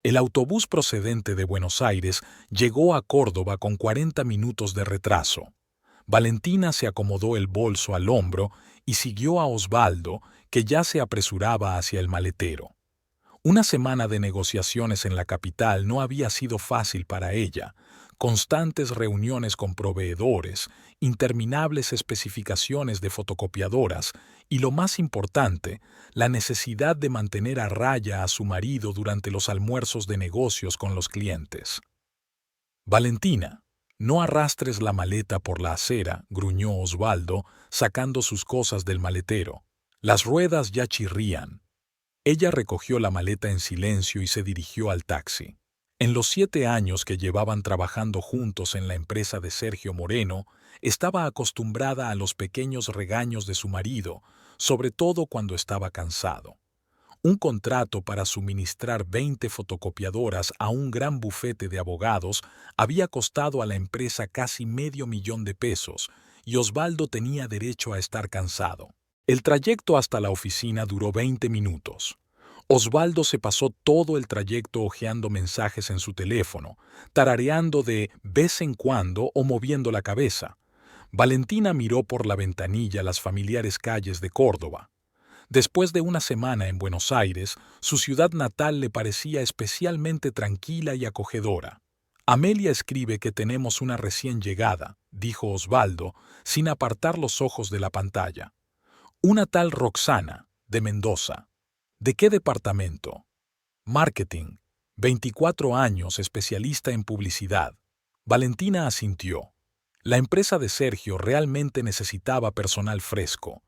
El autobús procedente de Buenos Aires llegó a Córdoba con 40 minutos de retraso. Valentina se acomodó el bolso al hombro y siguió a Osvaldo, que ya se apresuraba hacia el maletero. Una semana de negociaciones en la capital no había sido fácil para ella. Constantes reuniones con proveedores, interminables especificaciones de fotocopiadoras y, lo más importante, la necesidad de mantener a raya a su marido durante los almuerzos de negocios con los clientes. Valentina, no arrastres la maleta por la acera, gruñó Osvaldo, sacando sus cosas del maletero. Las ruedas ya chirrían. Ella recogió la maleta en silencio y se dirigió al taxi. En los 7 años que llevaban trabajando juntos en la empresa de Sergio Moreno, estaba acostumbrada a los pequeños regaños de su marido, sobre todo cuando estaba cansado. Un contrato para suministrar 20 fotocopiadoras a un gran bufete de abogados había costado a la empresa casi $500,000 y Osvaldo tenía derecho a estar cansado. El trayecto hasta la oficina duró 20 minutos. Osvaldo se pasó todo el trayecto hojeando mensajes en su teléfono, tarareando de vez en cuando o moviendo la cabeza. Valentina miró por la ventanilla las familiares calles de Córdoba. Después de una semana en Buenos Aires, su ciudad natal le parecía especialmente tranquila y acogedora. Amelia escribe que tenemos una recién llegada, dijo Osvaldo, sin apartar los ojos de la pantalla. Una tal Roxana, de Mendoza. ¿De qué departamento? Marketing. 24 años, especialista en publicidad. Valentina asintió. La empresa de Sergio realmente necesitaba personal fresco.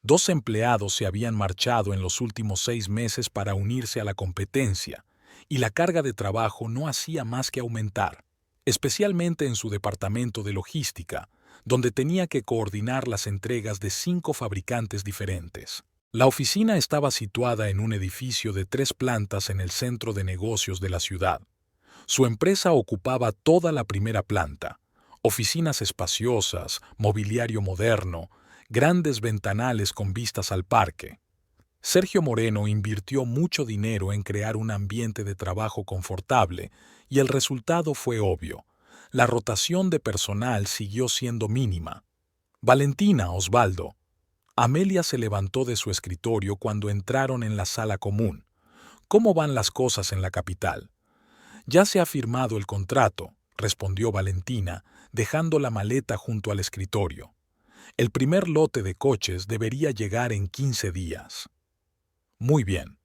2 empleados se habían marchado en los últimos 6 meses para unirse a la competencia, y la carga de trabajo no hacía más que aumentar, especialmente en su departamento de logística, donde tenía que coordinar las entregas de 5 fabricantes diferentes. La oficina estaba situada en un edificio de 3 plantas en el centro de negocios de la ciudad. Su empresa ocupaba toda la primera planta, oficinas espaciosas, mobiliario moderno, grandes ventanales con vistas al parque. Sergio Moreno invirtió mucho dinero en crear un ambiente de trabajo confortable y el resultado fue obvio. La rotación de personal siguió siendo mínima. Valentina, Osvaldo. Amelia se levantó de su escritorio cuando entraron en la sala común. ¿Cómo van las cosas en la capital? Ya se ha firmado el contrato, respondió Valentina, dejando la maleta junto al escritorio. El primer lote de coches debería llegar en 15 días. Muy bien.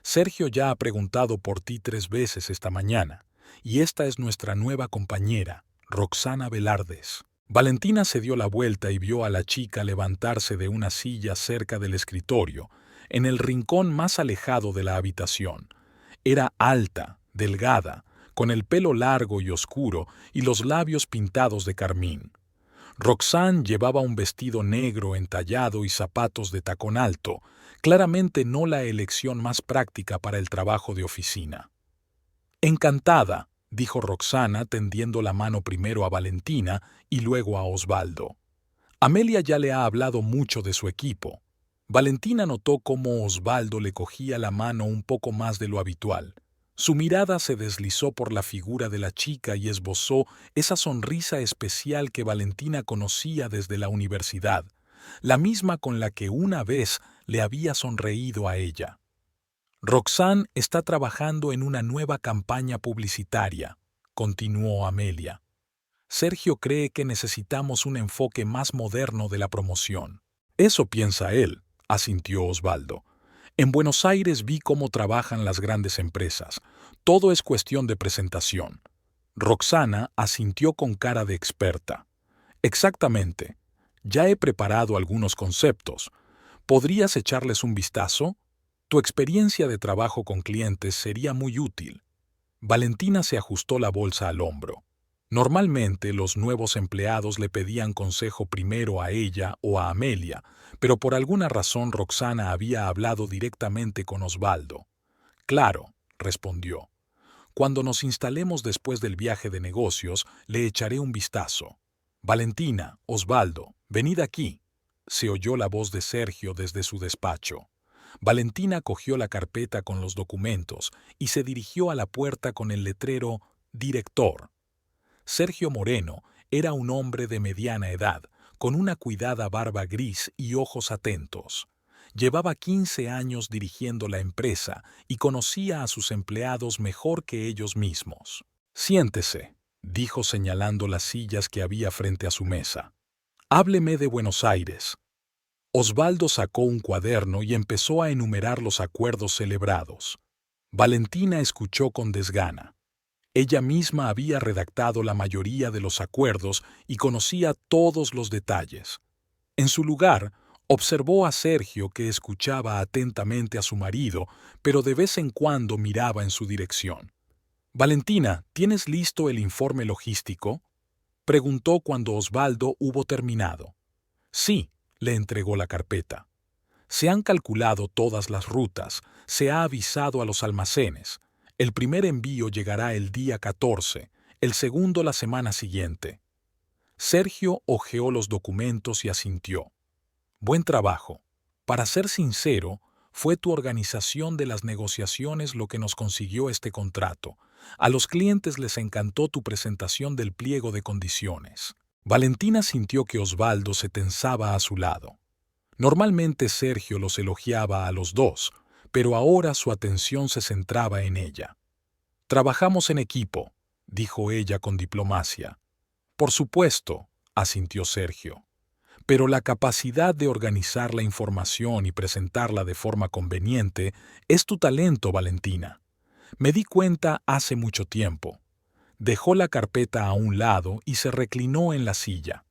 Sergio ya ha preguntado por ti 3 veces esta mañana, y esta es nuestra nueva compañera, Roxana Velardes. Valentina se dio la vuelta y vio a la chica levantarse de una silla cerca del escritorio, en el rincón más alejado de la habitación. Era alta, delgada, con el pelo largo y oscuro y los labios pintados de carmín. Roxane llevaba un vestido negro entallado y zapatos de tacón alto, claramente no la elección más práctica para el trabajo de oficina. Encantada, dijo Roxana tendiendo la mano primero a Valentina y luego a Osvaldo. Amelia ya le ha hablado mucho de su equipo. Valentina notó cómo Osvaldo le cogía la mano un poco más de lo habitual. Su mirada se deslizó por la figura de la chica y esbozó esa sonrisa especial que Valentina conocía desde la universidad, la misma con la que una vez le había sonreído a ella. Roxane está trabajando en una nueva campaña publicitaria, continuó Amelia. Sergio cree que necesitamos un enfoque más moderno de la promoción. Eso piensa él, asintió Osvaldo. En Buenos Aires vi cómo trabajan las grandes empresas. Todo es cuestión de presentación. Roxana asintió con cara de experta. Exactamente. Ya he preparado algunos conceptos. ¿Podrías echarles un vistazo? Tu experiencia de trabajo con clientes sería muy útil. Valentina se ajustó la bolsa al hombro. Normalmente los nuevos empleados le pedían consejo primero a ella o a Amelia, pero por alguna razón Roxana había hablado directamente con Osvaldo. Claro, respondió. Cuando nos instalemos después del viaje de negocios, le echaré un vistazo. Valentina, Osvaldo, venid aquí. Se oyó la voz de Sergio desde su despacho. Valentina cogió la carpeta con los documentos y se dirigió a la puerta con el letrero «Director». Sergio Moreno era un hombre de mediana edad, con una cuidada barba gris y ojos atentos. Llevaba 15 años dirigiendo la empresa y conocía a sus empleados mejor que ellos mismos. «Siéntese», dijo señalando las sillas que había frente a su mesa. «Hábleme de Buenos Aires». Osvaldo sacó un cuaderno y empezó a enumerar los acuerdos celebrados. Valentina escuchó con desgana. Ella misma había redactado la mayoría de los acuerdos y conocía todos los detalles. En su lugar, observó a Sergio, que escuchaba atentamente a su marido, pero de vez en cuando miraba en su dirección. «Valentina, ¿tienes listo el informe logístico?», preguntó cuando Osvaldo hubo terminado. «Sí», le entregó la carpeta. «Se han calculado todas las rutas, se ha avisado a los almacenes. El primer envío llegará el día 14, el segundo la semana siguiente». Sergio hojeó los documentos y asintió. «Buen trabajo. Para ser sincero, fue tu organización de las negociaciones lo que nos consiguió este contrato. A los clientes les encantó tu presentación del pliego de condiciones». Valentina sintió que Osvaldo se tensaba a su lado. Normalmente Sergio los elogiaba a los dos, pero ahora su atención se centraba en ella. «Trabajamos en equipo», dijo ella con diplomacia. «Por supuesto», asintió Sergio. «Pero la capacidad de organizar la información y presentarla de forma conveniente es tu talento, Valentina. Me di cuenta hace mucho tiempo». Dejó la carpeta a un lado y se reclinó en la silla.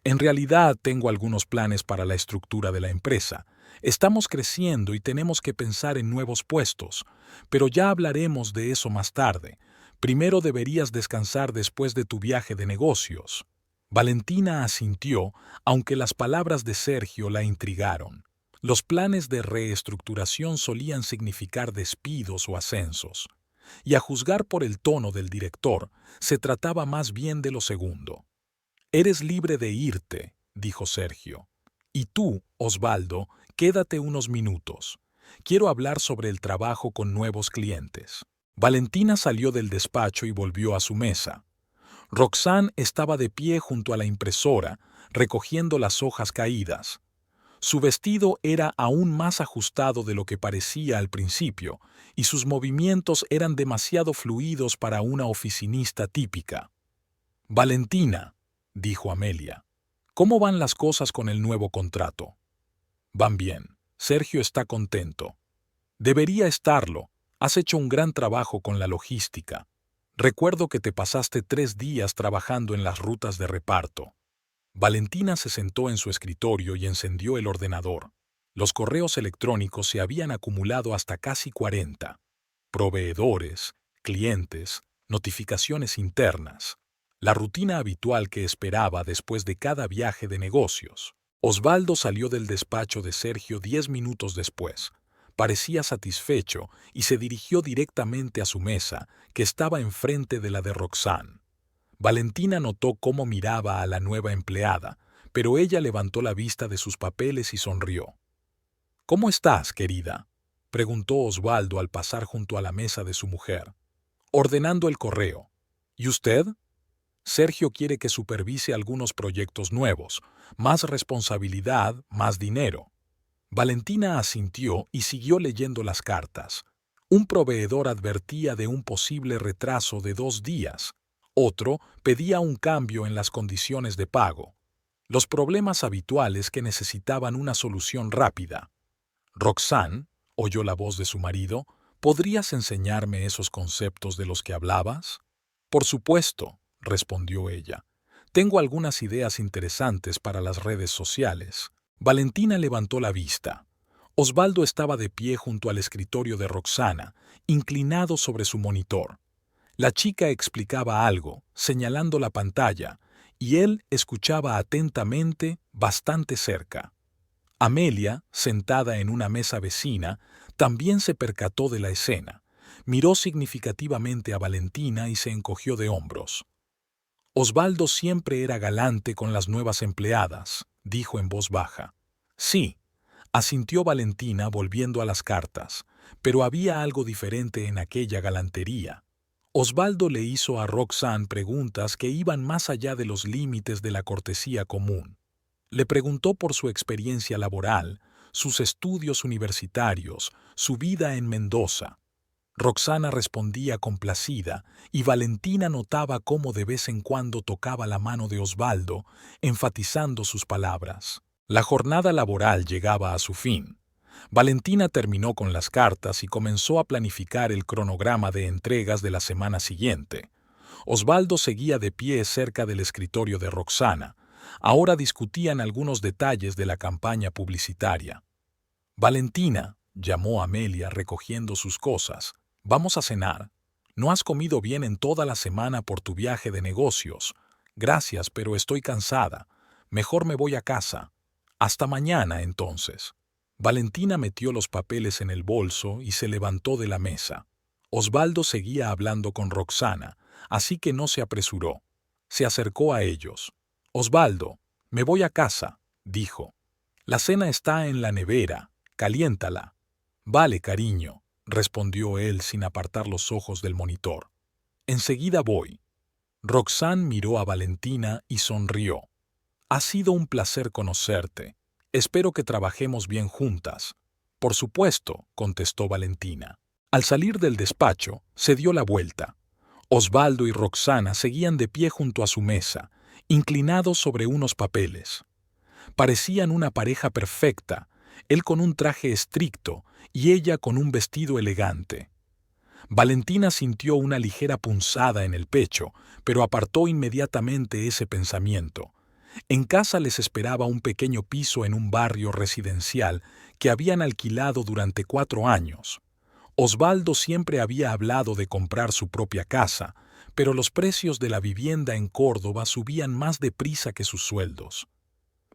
«En realidad tengo algunos planes para la estructura de la empresa. Estamos creciendo y tenemos que pensar en nuevos puestos, pero ya hablaremos de eso más tarde. Primero deberías descansar después de tu viaje de negocios». Valentina asintió, aunque las palabras de Sergio la intrigaron. Los planes de reestructuración solían significar despidos o ascensos. Y a juzgar por el tono del director, se trataba más bien de lo segundo. «Eres libre de irte», dijo Sergio. «Y tú, Osvaldo, quédate unos minutos. Quiero hablar sobre el trabajo con nuevos clientes». Valentina salió del despacho y volvió a su mesa. Roxane estaba de pie junto a la impresora, recogiendo las hojas caídas. Su vestido era aún más ajustado de lo que parecía al principio, y sus movimientos eran demasiado fluidos para una oficinista típica. «Valentina», dijo Amelia, «¿cómo van las cosas con el nuevo contrato?» «Van bien. Sergio está contento». «Debería estarlo. Has hecho un gran trabajo con la logística. Recuerdo que te pasaste 3 días trabajando en las rutas de reparto». Valentina se sentó en su escritorio y encendió el ordenador. Los correos electrónicos se habían acumulado hasta casi 40. Proveedores, clientes, notificaciones internas. La rutina habitual que esperaba después de cada viaje de negocios. Osvaldo salió del despacho de Sergio 10 minutos después. Parecía satisfecho y se dirigió directamente a su mesa, que estaba enfrente de la de Roxane. Valentina notó cómo miraba a la nueva empleada, pero ella levantó la vista de sus papeles y sonrió. «¿Cómo estás, querida?», preguntó Osvaldo al pasar junto a la mesa de su mujer. «Ordenando el correo. ¿Y usted?». «Sergio quiere que supervise algunos proyectos nuevos. Más responsabilidad, más dinero». Valentina asintió y siguió leyendo las cartas. Un proveedor advertía de un posible retraso de 2 días. Otro pedía un cambio en las condiciones de pago. Los problemas habituales que necesitaban una solución rápida. «Roxane», oyó la voz de su marido, «¿podrías enseñarme esos conceptos de los que hablabas?». «Por supuesto», respondió ella. «Tengo algunas ideas interesantes para las redes sociales». Valentina levantó la vista. Osvaldo estaba de pie junto al escritorio de Roxana, inclinado sobre su monitor. La chica explicaba algo, señalando la pantalla, y él escuchaba atentamente, bastante cerca. Amelia, sentada en una mesa vecina, también se percató de la escena. Miró significativamente a Valentina y se encogió de hombros. «Osvaldo siempre era galante con las nuevas empleadas», dijo en voz baja. «Sí, Asintió Valentina volviendo a las cartas, pero había algo diferente en aquella galantería. Osvaldo le hizo a Roxanne preguntas que iban más allá de los límites de la cortesía común. Le preguntó por su experiencia laboral, sus estudios universitarios, su vida en Mendoza. Roxana respondía complacida y Valentina notaba cómo de vez en cuando tocaba la mano de Osvaldo, enfatizando sus palabras. La jornada laboral llegaba a su fin. Valentina terminó con las cartas y comenzó a planificar el cronograma de entregas de la semana siguiente. Osvaldo seguía de pie cerca del escritorio de Roxana. Ahora discutían algunos detalles de la campaña publicitaria. «Valentina», llamó Amelia recogiendo sus cosas, «vamos a cenar. No has comido bien en toda la semana por tu viaje de negocios. Gracias, pero estoy cansada. Mejor me voy a casa. Hasta mañana, entonces». Valentina metió los papeles en el bolso y se levantó de la mesa. Osvaldo seguía hablando con Roxana, así que no se apresuró. Se acercó a ellos. «Osvaldo, me voy a casa», dijo. «La cena está en la nevera. Caliéntala». «Vale, cariño», respondió él sin apartar los ojos del monitor. «Enseguida voy». Roxanne miró a Valentina y sonrió. «Ha sido un placer conocerte. Espero que trabajemos bien juntas». «Por supuesto», contestó Valentina. Al salir del despacho, se dio la vuelta. Osvaldo y Roxana seguían de pie junto a su mesa, inclinados sobre unos papeles. Parecían una pareja perfecta, él con un traje estricto y ella con un vestido elegante. Valentina sintió una ligera punzada en el pecho, pero apartó inmediatamente ese pensamiento. En casa les esperaba un pequeño piso en un barrio residencial que habían alquilado durante 4 años. Osvaldo siempre había hablado de comprar su propia casa, pero los precios de la vivienda en Córdoba subían más deprisa que sus sueldos.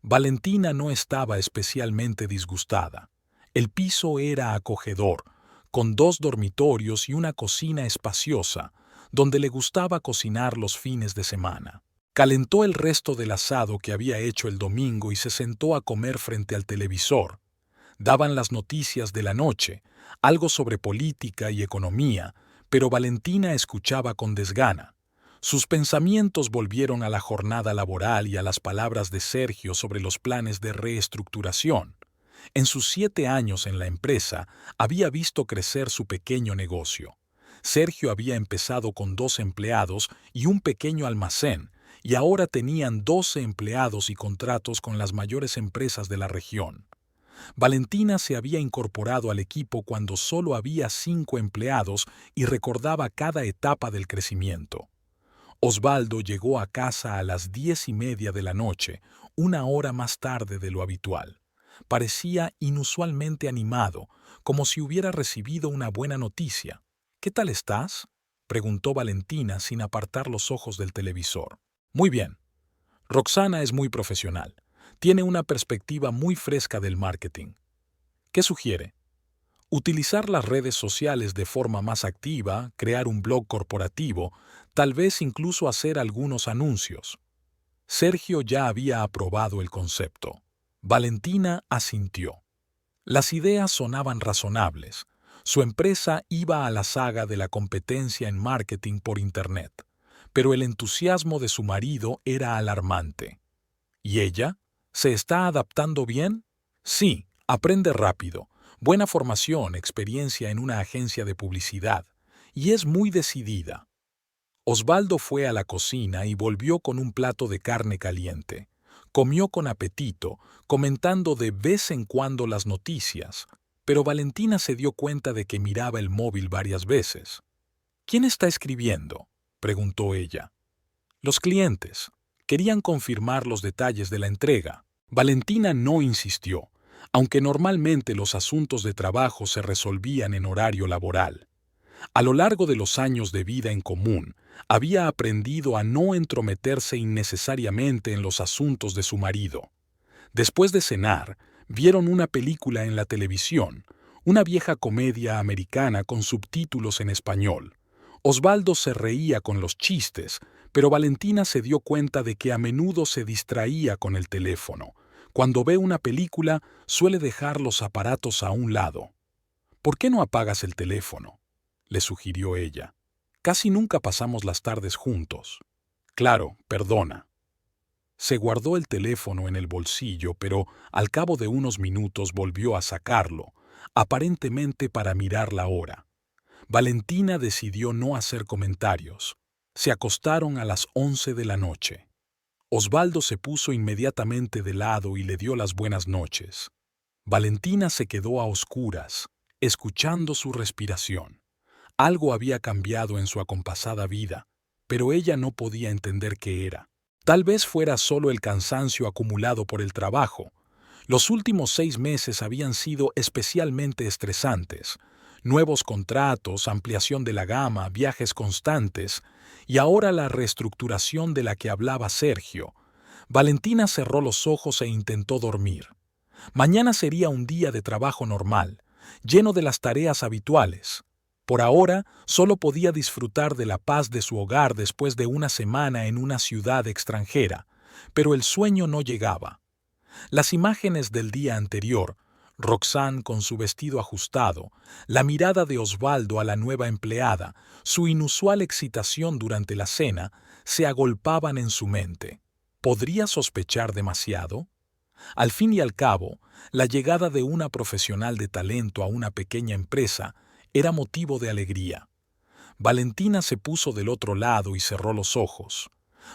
Valentina no estaba especialmente disgustada. El piso era acogedor, con 2 dormitorios y una cocina espaciosa, donde le gustaba cocinar los fines de semana. Calentó el resto del asado que había hecho el domingo y se sentó a comer frente al televisor. Daban las noticias de la noche, algo sobre política y economía, pero Valentina escuchaba con desgana. Sus pensamientos volvieron a la jornada laboral y a las palabras de Sergio sobre los planes de reestructuración. En sus 7 años en la empresa, había visto crecer su pequeño negocio. Sergio había empezado con 2 empleados y un pequeño almacén, y ahora tenían 12 empleados y contratos con las mayores empresas de la región. Valentina se había incorporado al equipo cuando solo había 5 empleados y recordaba cada etapa del crecimiento. Osvaldo llegó a casa a las 10:30 de la noche, 1 hora más tarde de lo habitual. Parecía inusualmente animado, como si hubiera recibido una buena noticia. «¿Qué tal estás?», preguntó Valentina sin apartar los ojos del televisor. «Muy bien. Roxana es muy profesional. Tiene una perspectiva muy fresca del marketing». «¿Qué sugiere?». «Utilizar las redes sociales de forma más activa, crear un blog corporativo, tal vez incluso hacer algunos anuncios». Sergio ya había aprobado el concepto. Valentina asintió. Las ideas sonaban razonables. Su empresa iba a la saga de la competencia en marketing por Internet, pero el entusiasmo de su marido era alarmante. ¿Y ella? ¿Se está adaptando bien? Sí, aprende rápido. Buena formación, experiencia en una agencia de publicidad. Y es muy decidida. Osvaldo fue a la cocina y volvió con un plato de carne caliente. Comió con apetito, comentando de vez en cuando las noticias, pero Valentina se dio cuenta de que miraba el móvil varias veces. «¿Quién está escribiendo?», preguntó ella. «Los clientes. Querían confirmar los detalles de la entrega». Valentina no insistió, aunque normalmente los asuntos de trabajo se resolvían en horario laboral. A lo largo de los años de vida en común, había aprendido a no entrometerse innecesariamente en los asuntos de su marido. Después de cenar, vieron una película en la televisión, una vieja comedia americana con subtítulos en español. Osvaldo se reía con los chistes, pero Valentina se dio cuenta de que a menudo se distraía con el teléfono. Cuando ve una película, suele dejar los aparatos a un lado. ¿Por qué no apagas el teléfono?, le sugirió ella. Casi nunca pasamos las tardes juntos. Claro, perdona. Se guardó el teléfono en el bolsillo, pero al cabo de unos minutos volvió a sacarlo, aparentemente para mirar la hora. Valentina decidió no hacer comentarios. Se acostaron a las 11 de la noche. Osvaldo se puso inmediatamente de lado y le dio las buenas noches. Valentina se quedó a oscuras, escuchando su respiración. Algo había cambiado en su acompasada vida, pero ella no podía entender qué era. Tal vez fuera solo el cansancio acumulado por el trabajo. Los últimos 6 meses habían sido especialmente estresantes. Nuevos contratos, ampliación de la gama, viajes constantes, y ahora la reestructuración de la que hablaba Sergio. Valentina cerró los ojos e intentó dormir. Mañana sería un día de trabajo normal, lleno de las tareas habituales. Por ahora, solo podía disfrutar de la paz de su hogar después de una semana en una ciudad extranjera, pero el sueño no llegaba. Las imágenes del día anterior, Roxanne con su vestido ajustado, la mirada de Osvaldo a la nueva empleada, su inusual excitación durante la cena, se agolpaban en su mente. ¿Podría sospechar demasiado? Al fin y al cabo, la llegada de una profesional de talento a una pequeña empresa era motivo de alegría. Valentina se puso del otro lado y cerró los ojos.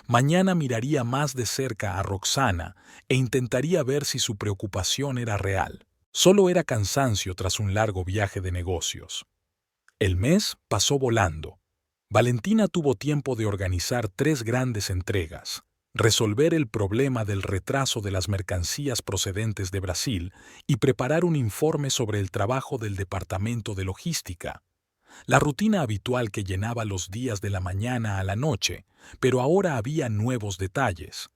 Mañana miraría más de cerca a Roxana e intentaría ver si su preocupación era real. Solo era cansancio tras un largo viaje de negocios. El mes pasó volando. Valentina tuvo tiempo de organizar 3 grandes entregas, resolver el problema del retraso de las mercancías procedentes de Brasil y preparar un informe sobre el trabajo del departamento de logística. La rutina habitual que llenaba los días de la mañana a la noche, pero ahora había nuevos detalles.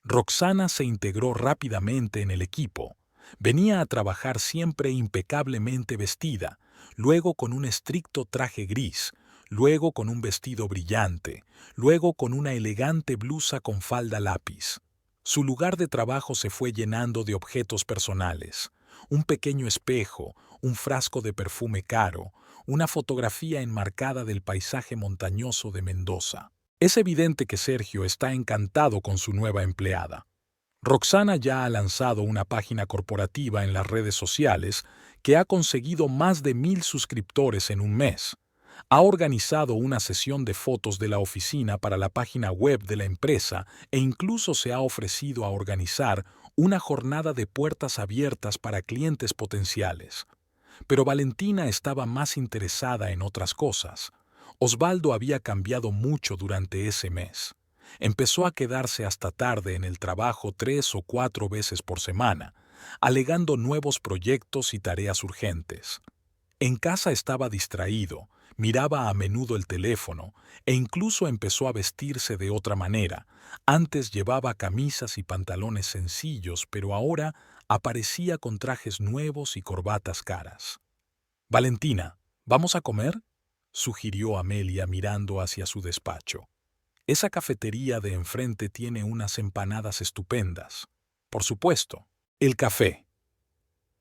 Roxana se integró rápidamente en el equipo. Venía a trabajar siempre impecablemente vestida, luego con un estricto traje gris, luego con un vestido brillante, luego con una elegante blusa con falda lápiz. Su lugar de trabajo se fue llenando de objetos personales: un pequeño espejo, un frasco de perfume caro, una fotografía enmarcada del paisaje montañoso de Mendoza. Es evidente que Sergio está encantado con su nueva empleada. Roxana ya ha lanzado una página corporativa en las redes sociales que ha conseguido más de 1000 suscriptores en un mes. Ha organizado una sesión de fotos de la oficina para la página web de la empresa e incluso se ha ofrecido a organizar una jornada de puertas abiertas para clientes potenciales. Pero Valentina estaba más interesada en otras cosas. Osvaldo había cambiado mucho durante ese mes. Empezó a quedarse hasta tarde en el trabajo 3 o 4 veces por semana, alegando nuevos proyectos y tareas urgentes. En casa estaba distraído, miraba a menudo el teléfono e incluso empezó a vestirse de otra manera. Antes llevaba camisas y pantalones sencillos, pero ahora aparecía con trajes nuevos y corbatas caras. «Valentina, ¿vamos a comer?», sugirió Amelia mirando hacia su despacho. «Esa cafetería de enfrente tiene unas empanadas estupendas». «Por supuesto». «El café».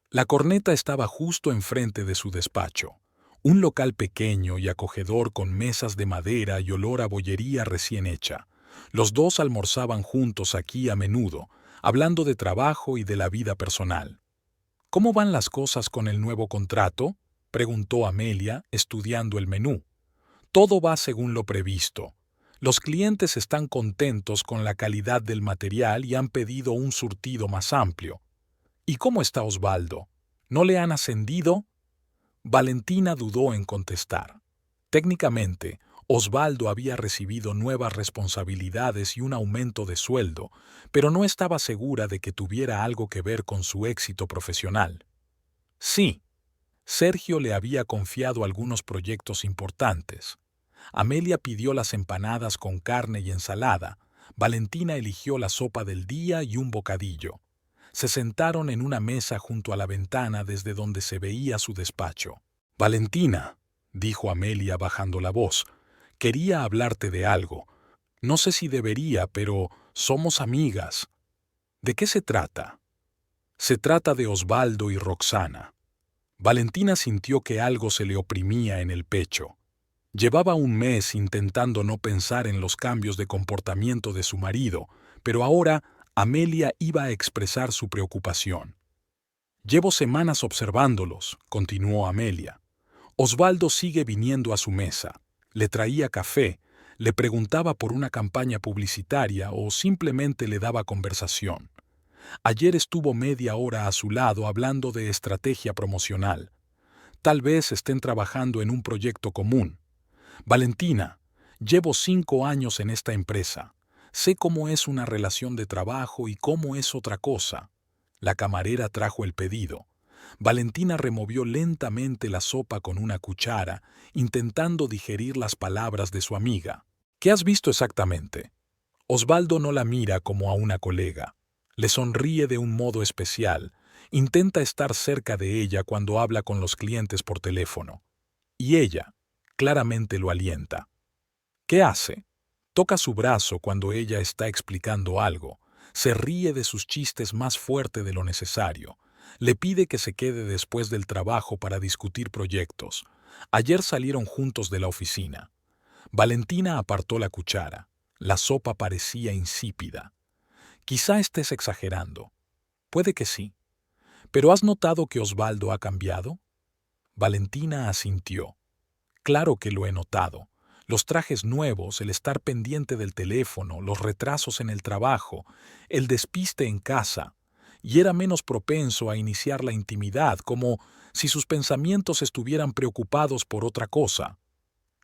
La corneta estaba justo enfrente de su despacho. Un local pequeño y acogedor con mesas de madera y olor a bollería recién hecha. Los dos almorzaban juntos aquí a menudo, hablando de trabajo y de la vida personal. «¿Cómo van las cosas con el nuevo contrato?», preguntó Amelia, estudiando el menú. «Todo va según lo previsto. Los clientes están contentos con la calidad del material y han pedido un surtido más amplio». «¿Y cómo está Osvaldo? ¿No le han ascendido?». Valentina dudó en contestar. Técnicamente, Osvaldo había recibido nuevas responsabilidades y un aumento de sueldo, pero no estaba segura de que tuviera algo que ver con su éxito profesional. Sí, Sergio le había confiado algunos proyectos importantes. Amelia pidió las empanadas con carne y ensalada. Valentina eligió la sopa del día y un bocadillo. Se sentaron en una mesa junto a la ventana desde donde se veía su despacho. «Valentina», dijo Amelia bajando la voz, «quería hablarte de algo. No sé si debería, pero somos amigas». «¿De qué se trata?». Se trata de Osvaldo y Roxana. Valentina sintió que algo se le oprimía en el pecho. Llevaba un mes intentando no pensar en los cambios de comportamiento de su marido, pero ahora Amelia iba a expresar su preocupación. Llevo semanas observándolos, continuó Amelia. Osvaldo sigue viniendo a su mesa. Le traía café, le preguntaba por una campaña publicitaria o simplemente le daba conversación. Ayer estuvo media hora a su lado hablando de estrategia promocional. Tal vez estén trabajando en un proyecto común. Valentina, llevo 5 años en esta empresa. Sé cómo es una relación de trabajo y cómo es otra cosa. La camarera trajo el pedido. Valentina removió lentamente la sopa con una cuchara, intentando digerir las palabras de su amiga. ¿Qué has visto exactamente? Osvaldo no la mira como a una colega. Le sonríe de un modo especial. Intenta estar cerca de ella cuando habla con los clientes por teléfono. Y ella, claramente lo alienta. ¿Qué hace? Toca su brazo cuando ella está explicando algo. Se ríe de sus chistes más fuerte de lo necesario. Le pide que se quede después del trabajo para discutir proyectos. Ayer salieron juntos de la oficina. Valentina apartó la cuchara. La sopa parecía insípida. Quizá estés exagerando. Puede que sí. ¿Pero has notado que Osvaldo ha cambiado? Valentina asintió. Claro que lo he notado. Los trajes nuevos, el estar pendiente del teléfono, los retrasos en el trabajo, el despiste en casa, y era menos propenso a iniciar la intimidad, como si sus pensamientos estuvieran preocupados por otra cosa.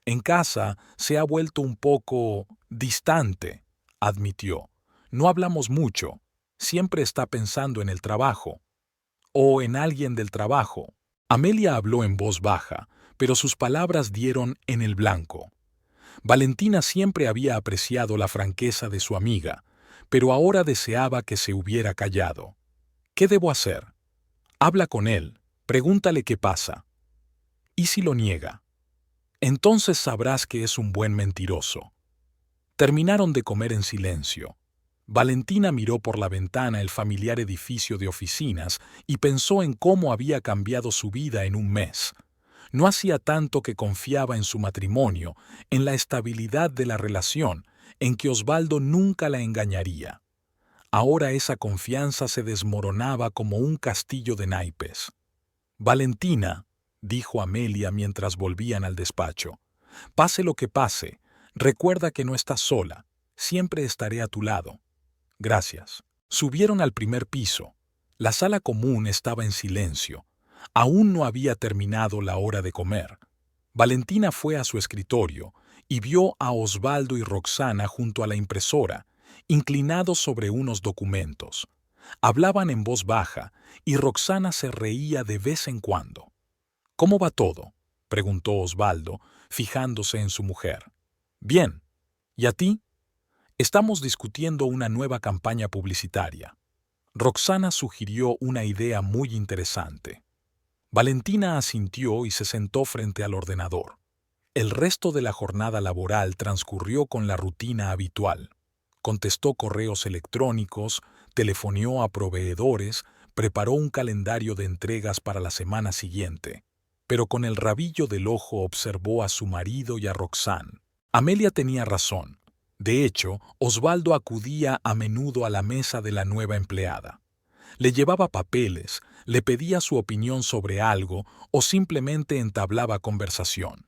En casa se ha vuelto un poco distante, admitió. No hablamos mucho. Siempre está pensando en el trabajo. O en alguien del trabajo. Amelia habló en voz baja, pero sus palabras dieron en el blanco. Valentina siempre había apreciado la franqueza de su amiga, pero ahora deseaba que se hubiera callado. ¿Qué debo hacer? Habla con él, pregúntale qué pasa. ¿Y si lo niega? Entonces sabrás que es un buen mentiroso. Terminaron de comer en silencio. Valentina miró por la ventana el familiar edificio de oficinas y pensó en cómo había cambiado su vida en un mes. No hacía tanto que confiaba en su matrimonio, en la estabilidad de la relación, en que Osvaldo nunca la engañaría. Ahora esa confianza se desmoronaba como un castillo de naipes. Valentina, dijo Amelia mientras volvían al despacho, pase lo que pase, recuerda que no estás sola, siempre estaré a tu lado. Gracias. Subieron al primer piso. La sala común estaba en silencio. Aún no había terminado la hora de comer. Valentina fue a su escritorio y vio a Osvaldo y Roxana junto a la impresora, inclinados sobre unos documentos. Hablaban en voz baja y Roxana se reía de vez en cuando. ¿Cómo va todo?, preguntó Osvaldo, fijándose en su mujer. Bien. ¿Y a ti? Estamos discutiendo una nueva campaña publicitaria. Roxana sugirió una idea muy interesante. Valentina asintió y se sentó frente al ordenador. El resto de la jornada laboral transcurrió con la rutina habitual. Contestó correos electrónicos, telefonió a proveedores, preparó un calendario de entregas para la semana siguiente. Pero con el rabillo del ojo observó a su marido y a Roxane. Amelia tenía razón. De hecho, Osvaldo acudía a menudo a la mesa de la nueva empleada. Le llevaba papeles, le pedía su opinión sobre algo o simplemente entablaba conversación.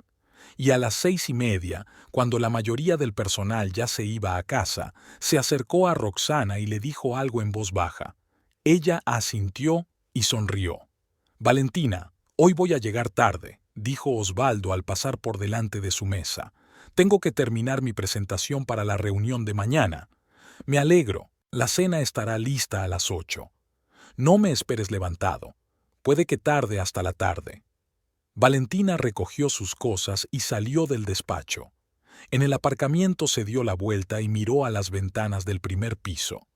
Y a las 6:30, cuando la mayoría del personal ya se iba a casa, se acercó a Roxana y le dijo algo en voz baja. Ella asintió y sonrió. Valentina, hoy voy a llegar tarde, dijo Osvaldo al pasar por delante de su mesa. Tengo que terminar mi presentación para la reunión de mañana. Me alegro, la cena estará lista a las 8. No me esperes levantado. Puede que tarde hasta la tarde. Valentina recogió sus cosas y salió del despacho. En el aparcamiento se dio la vuelta y miró a las ventanas del primer piso.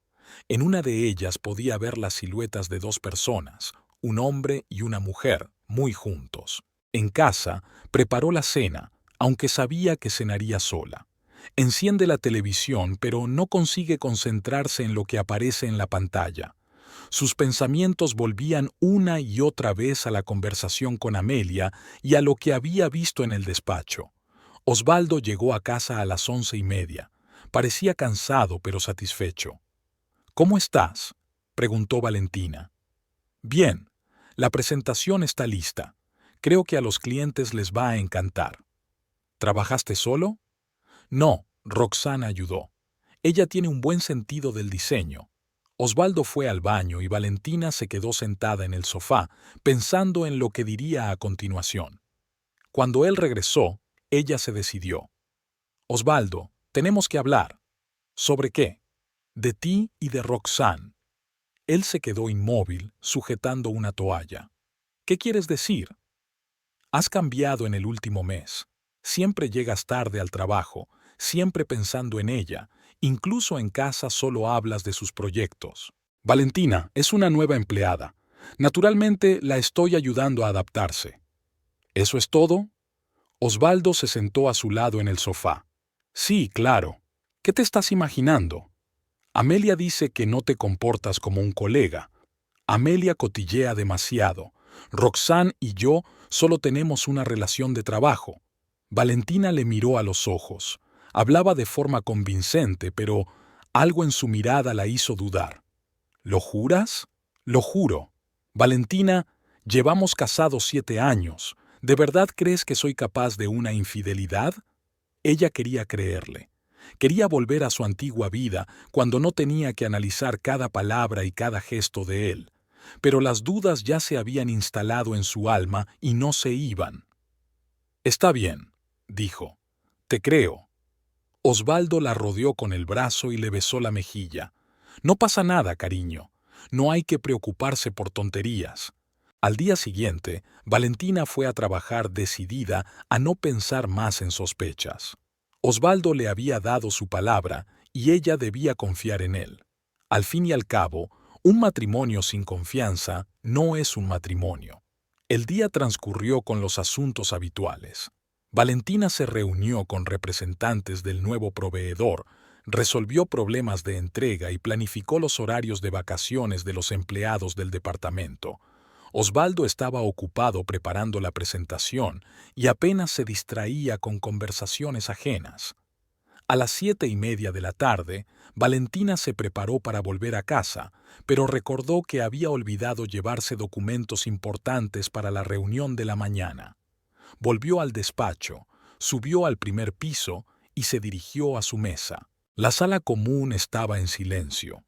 En una de ellas podía ver las siluetas de 2 personas, un hombre y una mujer, muy juntos. En casa, preparó la cena, aunque sabía que cenaría sola. Enciende la televisión, pero no consigue concentrarse en lo que aparece en la pantalla. Sus pensamientos volvían una y otra vez a la conversación con Amelia y a lo que había visto en el despacho. Osvaldo llegó a casa a las 11:30. Parecía cansado pero satisfecho. «¿Cómo estás?», preguntó Valentina. «Bien. La presentación está lista. Creo que a los clientes les va a encantar». «¿Trabajaste solo?». «No, Roxana ayudó. Ella tiene un buen sentido del diseño». Osvaldo fue al baño y Valentina se quedó sentada en el sofá, pensando en lo que diría a continuación. Cuando él regresó, ella se decidió. «Osvaldo, tenemos que hablar». «¿Sobre qué?». «De ti y de Roxanne». Él se quedó inmóvil, sujetando una toalla. «¿Qué quieres decir?». «Has cambiado en el último mes. Siempre llegas tarde al trabajo, siempre pensando en ella. Incluso en casa solo hablas de sus proyectos». «Valentina es una nueva empleada. Naturalmente la estoy ayudando a adaptarse». «¿Eso es todo?». Osvaldo se sentó a su lado en el sofá. «Sí, claro. ¿Qué te estás imaginando?». «Amelia dice que no te comportas como un colega. Amelia cotillea demasiado. Roxanne y yo solo tenemos una relación de trabajo». Valentina le miró a los ojos. Hablaba de forma convincente, pero algo en su mirada la hizo dudar. «¿Lo juras?». «Lo juro». «Valentina, llevamos casados 7 años. ¿De verdad crees que soy capaz de una infidelidad?». Ella quería creerle. Quería volver a su antigua vida cuando no tenía que analizar cada palabra y cada gesto de él. Pero las dudas ya se habían instalado en su alma y no se iban. «Está bien», dijo. «Te creo». Osvaldo la rodeó con el brazo y le besó la mejilla. «No pasa nada, cariño. No hay que preocuparse por tonterías». Al día siguiente, Valentina fue a trabajar decidida a no pensar más en sospechas. Osvaldo le había dado su palabra y ella debía confiar en él. Al fin y al cabo, un matrimonio sin confianza no es un matrimonio. El día transcurrió con los asuntos habituales. Valentina se reunió con representantes del nuevo proveedor, resolvió problemas de entrega y planificó los horarios de vacaciones de los empleados del departamento. Osvaldo estaba ocupado preparando la presentación y apenas se distraía con conversaciones ajenas. A las 7:30 de la tarde, Valentina se preparó para volver a casa, pero recordó que había olvidado llevarse documentos importantes para la reunión de la mañana. Volvió al despacho, subió al primer piso y se dirigió a su mesa. La sala común estaba en silencio.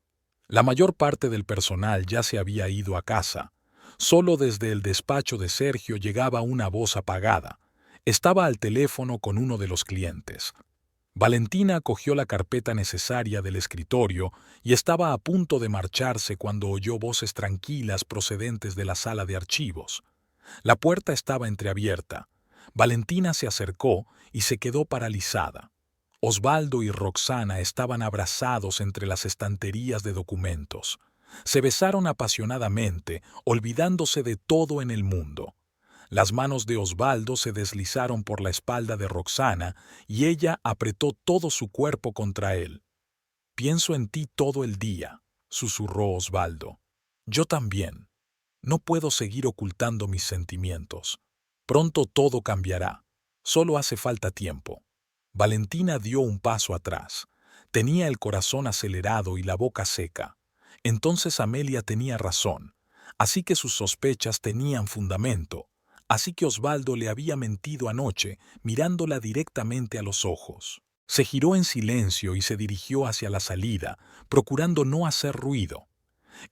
La mayor parte del personal ya se había ido a casa. Solo desde el despacho de Sergio llegaba una voz apagada. Estaba al teléfono con uno de los clientes. Valentina cogió la carpeta necesaria del escritorio y estaba a punto de marcharse cuando oyó voces tranquilas procedentes de la sala de archivos. La puerta estaba entreabierta. Valentina se acercó y se quedó paralizada. Osvaldo y Roxana estaban abrazados entre las estanterías de documentos. Se besaron apasionadamente, olvidándose de todo en el mundo. Las manos de Osvaldo se deslizaron por la espalda de Roxana y ella apretó todo su cuerpo contra él. «Pienso en ti todo el día», susurró Osvaldo. «Yo también. No puedo seguir ocultando mis sentimientos. Pronto todo cambiará. Solo hace falta tiempo». Valentina dio un paso atrás. Tenía el corazón acelerado y la boca seca. Entonces Amelia tenía razón. Así que sus sospechas tenían fundamento. Así que Osvaldo le había mentido anoche, mirándola directamente a los ojos. Se giró en silencio y se dirigió hacia la salida, procurando no hacer ruido.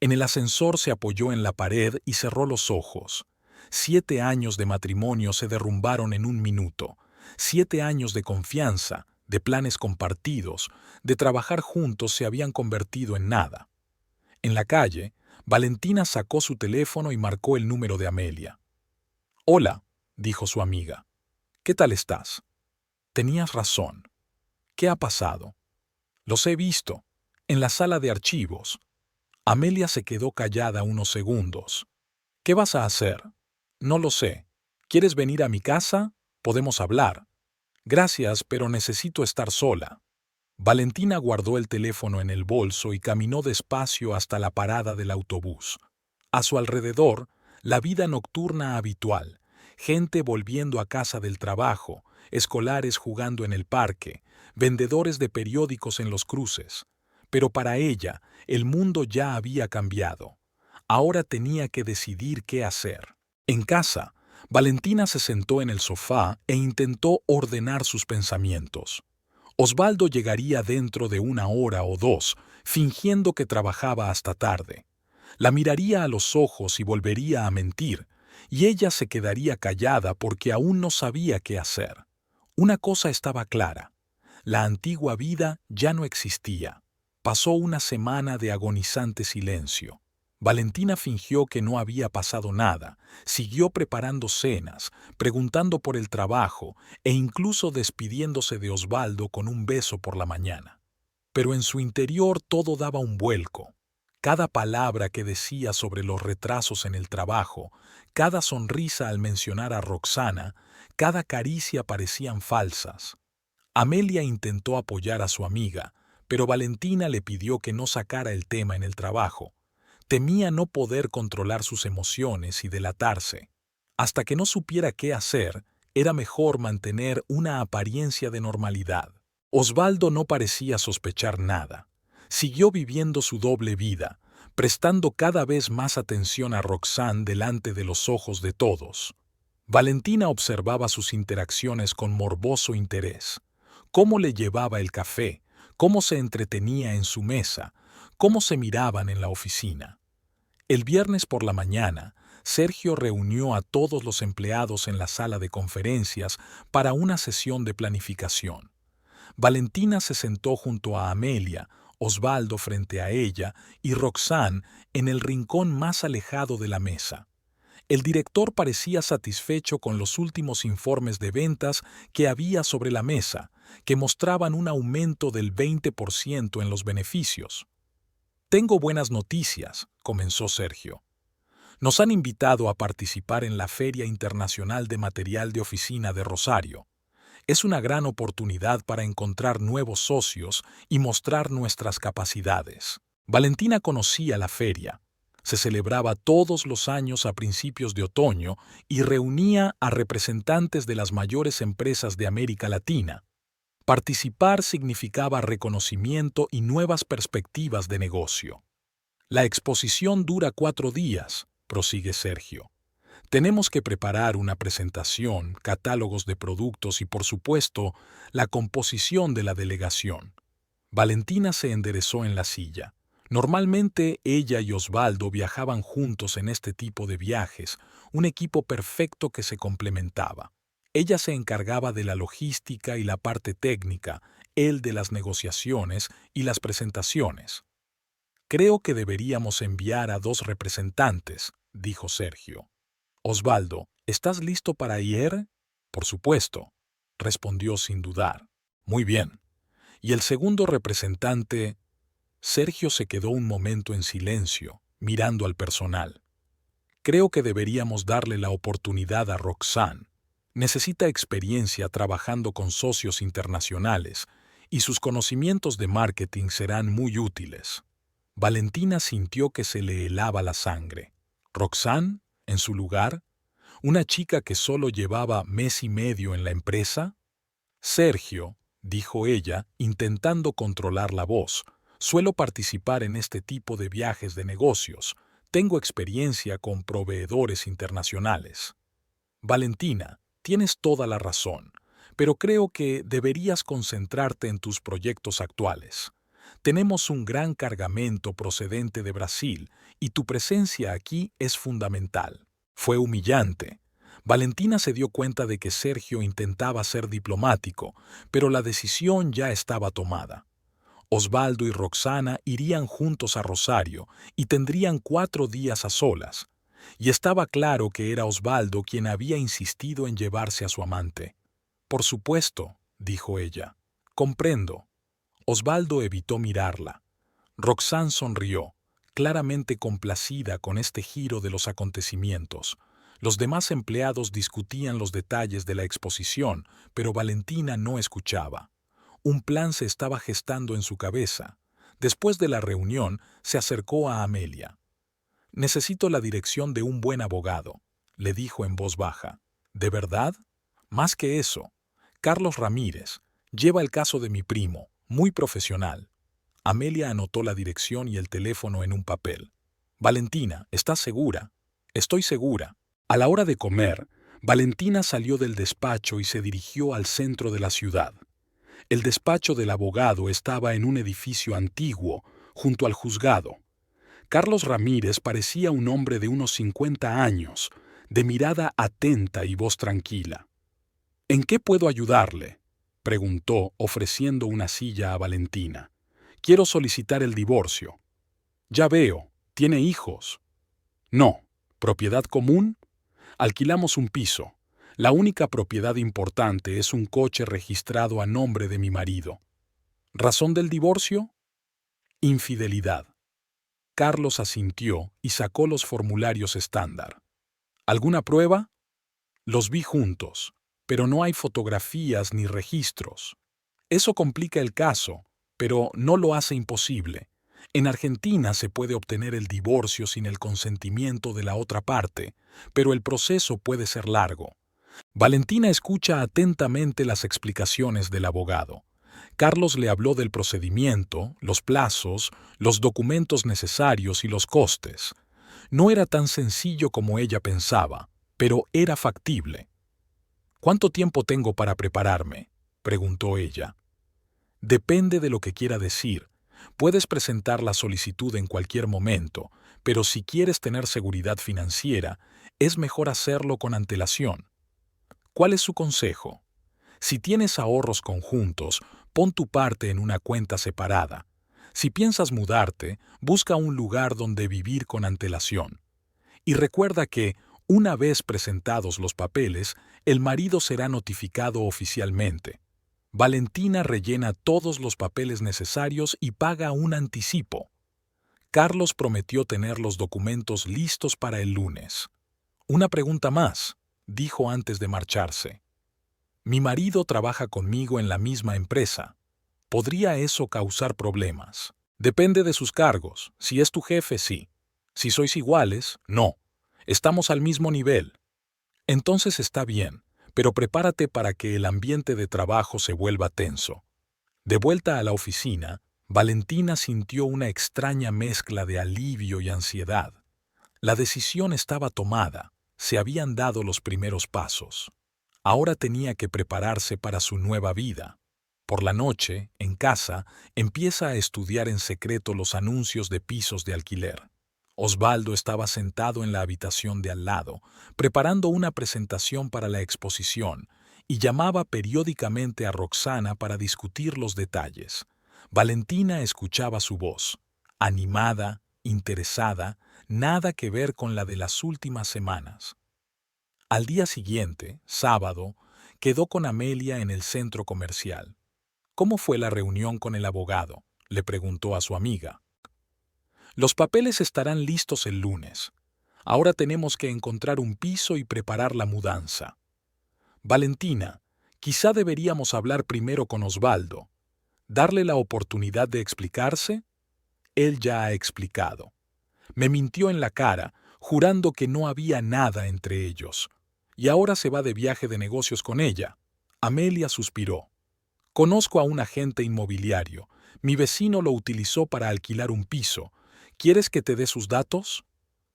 En el ascensor se apoyó en la pared y cerró los ojos. 7 años de matrimonio se derrumbaron en un minuto. 7 años de confianza, de planes compartidos, de trabajar juntos se habían convertido en nada. En la calle, Valentina sacó su teléfono y marcó el número de Amelia. «Hola», dijo su amiga. «¿Qué tal estás?». «Tenías razón». «¿Qué ha pasado?». «Los he visto, en la sala de archivos». Amelia se quedó callada unos segundos. «¿Qué vas a hacer?». «No lo sé. ¿Quieres venir a mi casa? Podemos hablar». «Gracias, pero necesito estar sola». Valentina guardó el teléfono en el bolso y caminó despacio hasta la parada del autobús. A su alrededor, la vida nocturna habitual, gente volviendo a casa del trabajo, escolares jugando en el parque, vendedores de periódicos en los cruces. Pero para ella, el mundo ya había cambiado. Ahora tenía que decidir qué hacer. En casa, Valentina se sentó en el sofá e intentó ordenar sus pensamientos. Osvaldo llegaría dentro de 1 hora o 2, fingiendo que trabajaba hasta tarde. La miraría a los ojos y volvería a mentir, y ella se quedaría callada porque aún no sabía qué hacer. Una cosa estaba clara: la antigua vida ya no existía. Pasó una semana de agonizante silencio. Valentina fingió que no había pasado nada, siguió preparando cenas, preguntando por el trabajo e incluso despidiéndose de Osvaldo con un beso por la mañana. Pero en su interior todo daba un vuelco. Cada palabra que decía sobre los retrasos en el trabajo, cada sonrisa al mencionar a Roxana, cada caricia parecían falsas. Amelia intentó apoyar a su amiga, pero Valentina le pidió que no sacara el tema en el trabajo. Temía no poder controlar sus emociones y delatarse. Hasta que no supiera qué hacer, era mejor mantener una apariencia de normalidad. Osvaldo no parecía sospechar nada. Siguió viviendo su doble vida, prestando cada vez más atención a Roxane delante de los ojos de todos. Valentina observaba sus interacciones con morboso interés. Cómo le llevaba el café, cómo se entretenía en su mesa, cómo se miraban en la oficina. El viernes por la mañana, Sergio reunió a todos los empleados en la sala de conferencias para una sesión de planificación. Valentina se sentó junto a Amelia, Osvaldo frente a ella y Roxane en el rincón más alejado de la mesa. El director parecía satisfecho con los últimos informes de ventas que había sobre la mesa, que mostraban un aumento del 20% en los beneficios. «Tengo buenas noticias», comenzó Sergio. «Nos han invitado a participar en la Feria Internacional de Material de Oficina de Rosario. Es una gran oportunidad para encontrar nuevos socios y mostrar nuestras capacidades». Valentina conocía la feria. Se celebraba todos los años a principios de otoño y reunía a representantes de las mayores empresas de América Latina. Participar significaba reconocimiento y nuevas perspectivas de negocio. «La exposición dura 4 días», prosigue Sergio. «Tenemos que preparar una presentación, catálogos de productos y, por supuesto, la composición de la delegación». Valentina se enderezó en la silla. Normalmente ella y Osvaldo viajaban juntos en este tipo de viajes, un equipo perfecto que se complementaba. Ella se encargaba de la logística y la parte técnica, él de las negociaciones y las presentaciones. «Creo que deberíamos enviar a 2 representantes», dijo Sergio. «Osvaldo, ¿estás listo para ir?» «Por supuesto», respondió sin dudar. «Muy bien. ¿Y el segundo representante?» Sergio se quedó un momento en silencio, mirando al personal. «Creo que deberíamos darle la oportunidad a Roxane. Necesita experiencia trabajando con socios internacionales y sus conocimientos de marketing serán muy útiles». Valentina sintió que se le helaba la sangre. ¿Roxane, en su lugar? ¿Una chica que solo llevaba mes y medio en la empresa? «Sergio», dijo ella, intentando controlar la voz, «suelo participar en este tipo de viajes de negocios. Tengo experiencia con proveedores internacionales». «Valentina, tienes toda la razón, pero creo que deberías concentrarte en tus proyectos actuales. Tenemos un gran cargamento procedente de Brasil y tu presencia aquí es fundamental». Fue humillante. Valentina se dio cuenta de que Sergio intentaba ser diplomático, pero la decisión ya estaba tomada. Osvaldo y Roxana irían juntos a Rosario y tendrían 4 días a solas. Y estaba claro que era Osvaldo quien había insistido en llevarse a su amante. «Por supuesto», dijo ella. «Comprendo». Osvaldo evitó mirarla. Roxane sonrió, claramente complacida con este giro de los acontecimientos. Los demás empleados discutían los detalles de la exposición, pero Valentina no escuchaba. Un plan se estaba gestando en su cabeza. Después de la reunión, se acercó a Amelia. «Necesito la dirección de un buen abogado», le dijo en voz baja. «¿De verdad? Más que eso. Carlos Ramírez. Lleva el caso de mi primo. Muy profesional». Amelia anotó la dirección y el teléfono en un papel. «Valentina, ¿estás segura?» «Estoy segura». A la hora de comer, Valentina salió del despacho y se dirigió al centro de la ciudad. El despacho del abogado estaba en un edificio antiguo, junto al juzgado. Carlos Ramírez parecía un hombre de unos 50 años, de mirada atenta y voz tranquila. «¿En qué puedo ayudarle?», preguntó, ofreciendo una silla a Valentina. «Quiero solicitar el divorcio». «Ya veo. ¿Tiene hijos?» «No. ¿Propiedad común?» «Alquilamos un piso. La única propiedad importante es un coche registrado a nombre de mi marido». «¿Razón del divorcio?» «Infidelidad». Carlos asintió y sacó los formularios estándar. «¿Alguna prueba?» «Los vi juntos, pero no hay fotografías ni registros. Eso complica el caso, pero no lo hace imposible. En Argentina se puede obtener el divorcio sin el consentimiento de la otra parte, pero el proceso puede ser largo». Valentina escucha atentamente las explicaciones del abogado. Carlos le habló del procedimiento, los plazos, los documentos necesarios y los costes. No era tan sencillo como ella pensaba, pero era factible. «¿Cuánto tiempo tengo para prepararme?», preguntó ella. «Depende de lo que quiera decir. Puedes presentar la solicitud en cualquier momento, pero si quieres tener seguridad financiera, es mejor hacerlo con antelación». «¿Cuál es su consejo?» «Si tienes ahorros conjuntos, pon tu parte en una cuenta separada. Si piensas mudarte, busca un lugar donde vivir con antelación. Y recuerda que, una vez presentados los papeles, el marido será notificado oficialmente. Valentina rellena todos los papeles necesarios y paga un anticipo». Carlos prometió tener los documentos listos para el lunes. «Una pregunta más», dijo antes de marcharse. «Mi marido trabaja conmigo en la misma empresa. ¿Podría eso causar problemas?» «Depende de sus cargos. Si es tu jefe, sí. Si sois iguales, no. Estamos al mismo nivel». «Entonces está bien, pero prepárate para que el ambiente de trabajo se vuelva tenso». De vuelta a la oficina, Valentina sintió una extraña mezcla de alivio y ansiedad. La decisión estaba tomada. Se habían dado los primeros pasos. Ahora tenía que prepararse para su nueva vida. Por la noche, en casa, empieza a estudiar en secreto los anuncios de pisos de alquiler. Osvaldo estaba sentado en la habitación de al lado, preparando una presentación para la exposición, y llamaba periódicamente a Roxana para discutir los detalles. Valentina escuchaba su voz, animada, interesada, nada que ver con la de las últimas semanas. Al día siguiente, sábado, quedó con Amelia en el centro comercial. «¿Cómo fue la reunión con el abogado?», le preguntó a su amiga. «Los papeles estarán listos el lunes. Ahora tenemos que encontrar un piso y preparar la mudanza». «Valentina, quizá deberíamos hablar primero con Osvaldo. ¿Darle la oportunidad de explicarse?» «Él ya ha explicado. Me mintió en la cara, jurando que no había nada entre ellos. Y ahora se va de viaje de negocios con ella». Amelia suspiró. «Conozco a un agente inmobiliario. Mi vecino lo utilizó para alquilar un piso. ¿Quieres que te dé sus datos?»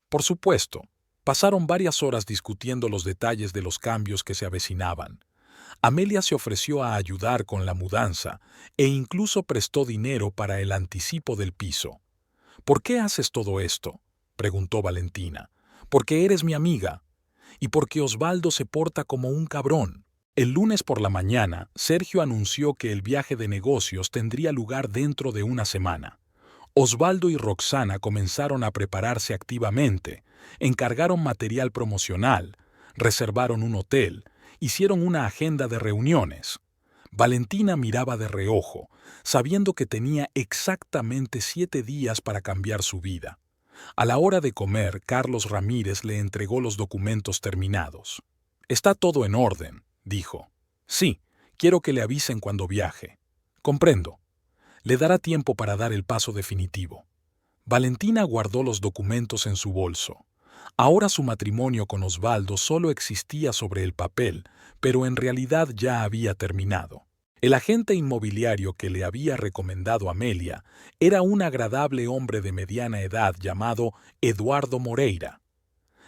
«Por supuesto». Pasaron varias horas discutiendo los detalles de los cambios que se avecinaban. Amelia se ofreció a ayudar con la mudanza e incluso prestó dinero para el anticipo del piso. «¿Por qué haces todo esto?», preguntó Valentina. «Porque eres mi amiga. Y porque Osvaldo se porta como un cabrón». El lunes por la mañana, Sergio anunció que el viaje de negocios tendría lugar dentro de una semana. Osvaldo y Roxana comenzaron a prepararse activamente, encargaron material promocional, reservaron un hotel, hicieron una agenda de reuniones. Valentina miraba de reojo, sabiendo que tenía exactamente 7 días para cambiar su vida. A la hora de comer, Carlos Ramírez le entregó los documentos terminados. «Está todo en orden», dijo. «Sí, quiero que le avisen cuando viaje». Comprendo. Le dará tiempo para dar el paso definitivo. Valentina guardó los documentos en su bolso. Ahora su matrimonio con Osvaldo solo existía sobre el papel, pero en realidad ya había terminado. El agente inmobiliario que le había recomendado a Amelia era un agradable hombre de mediana edad llamado Eduardo Moreira.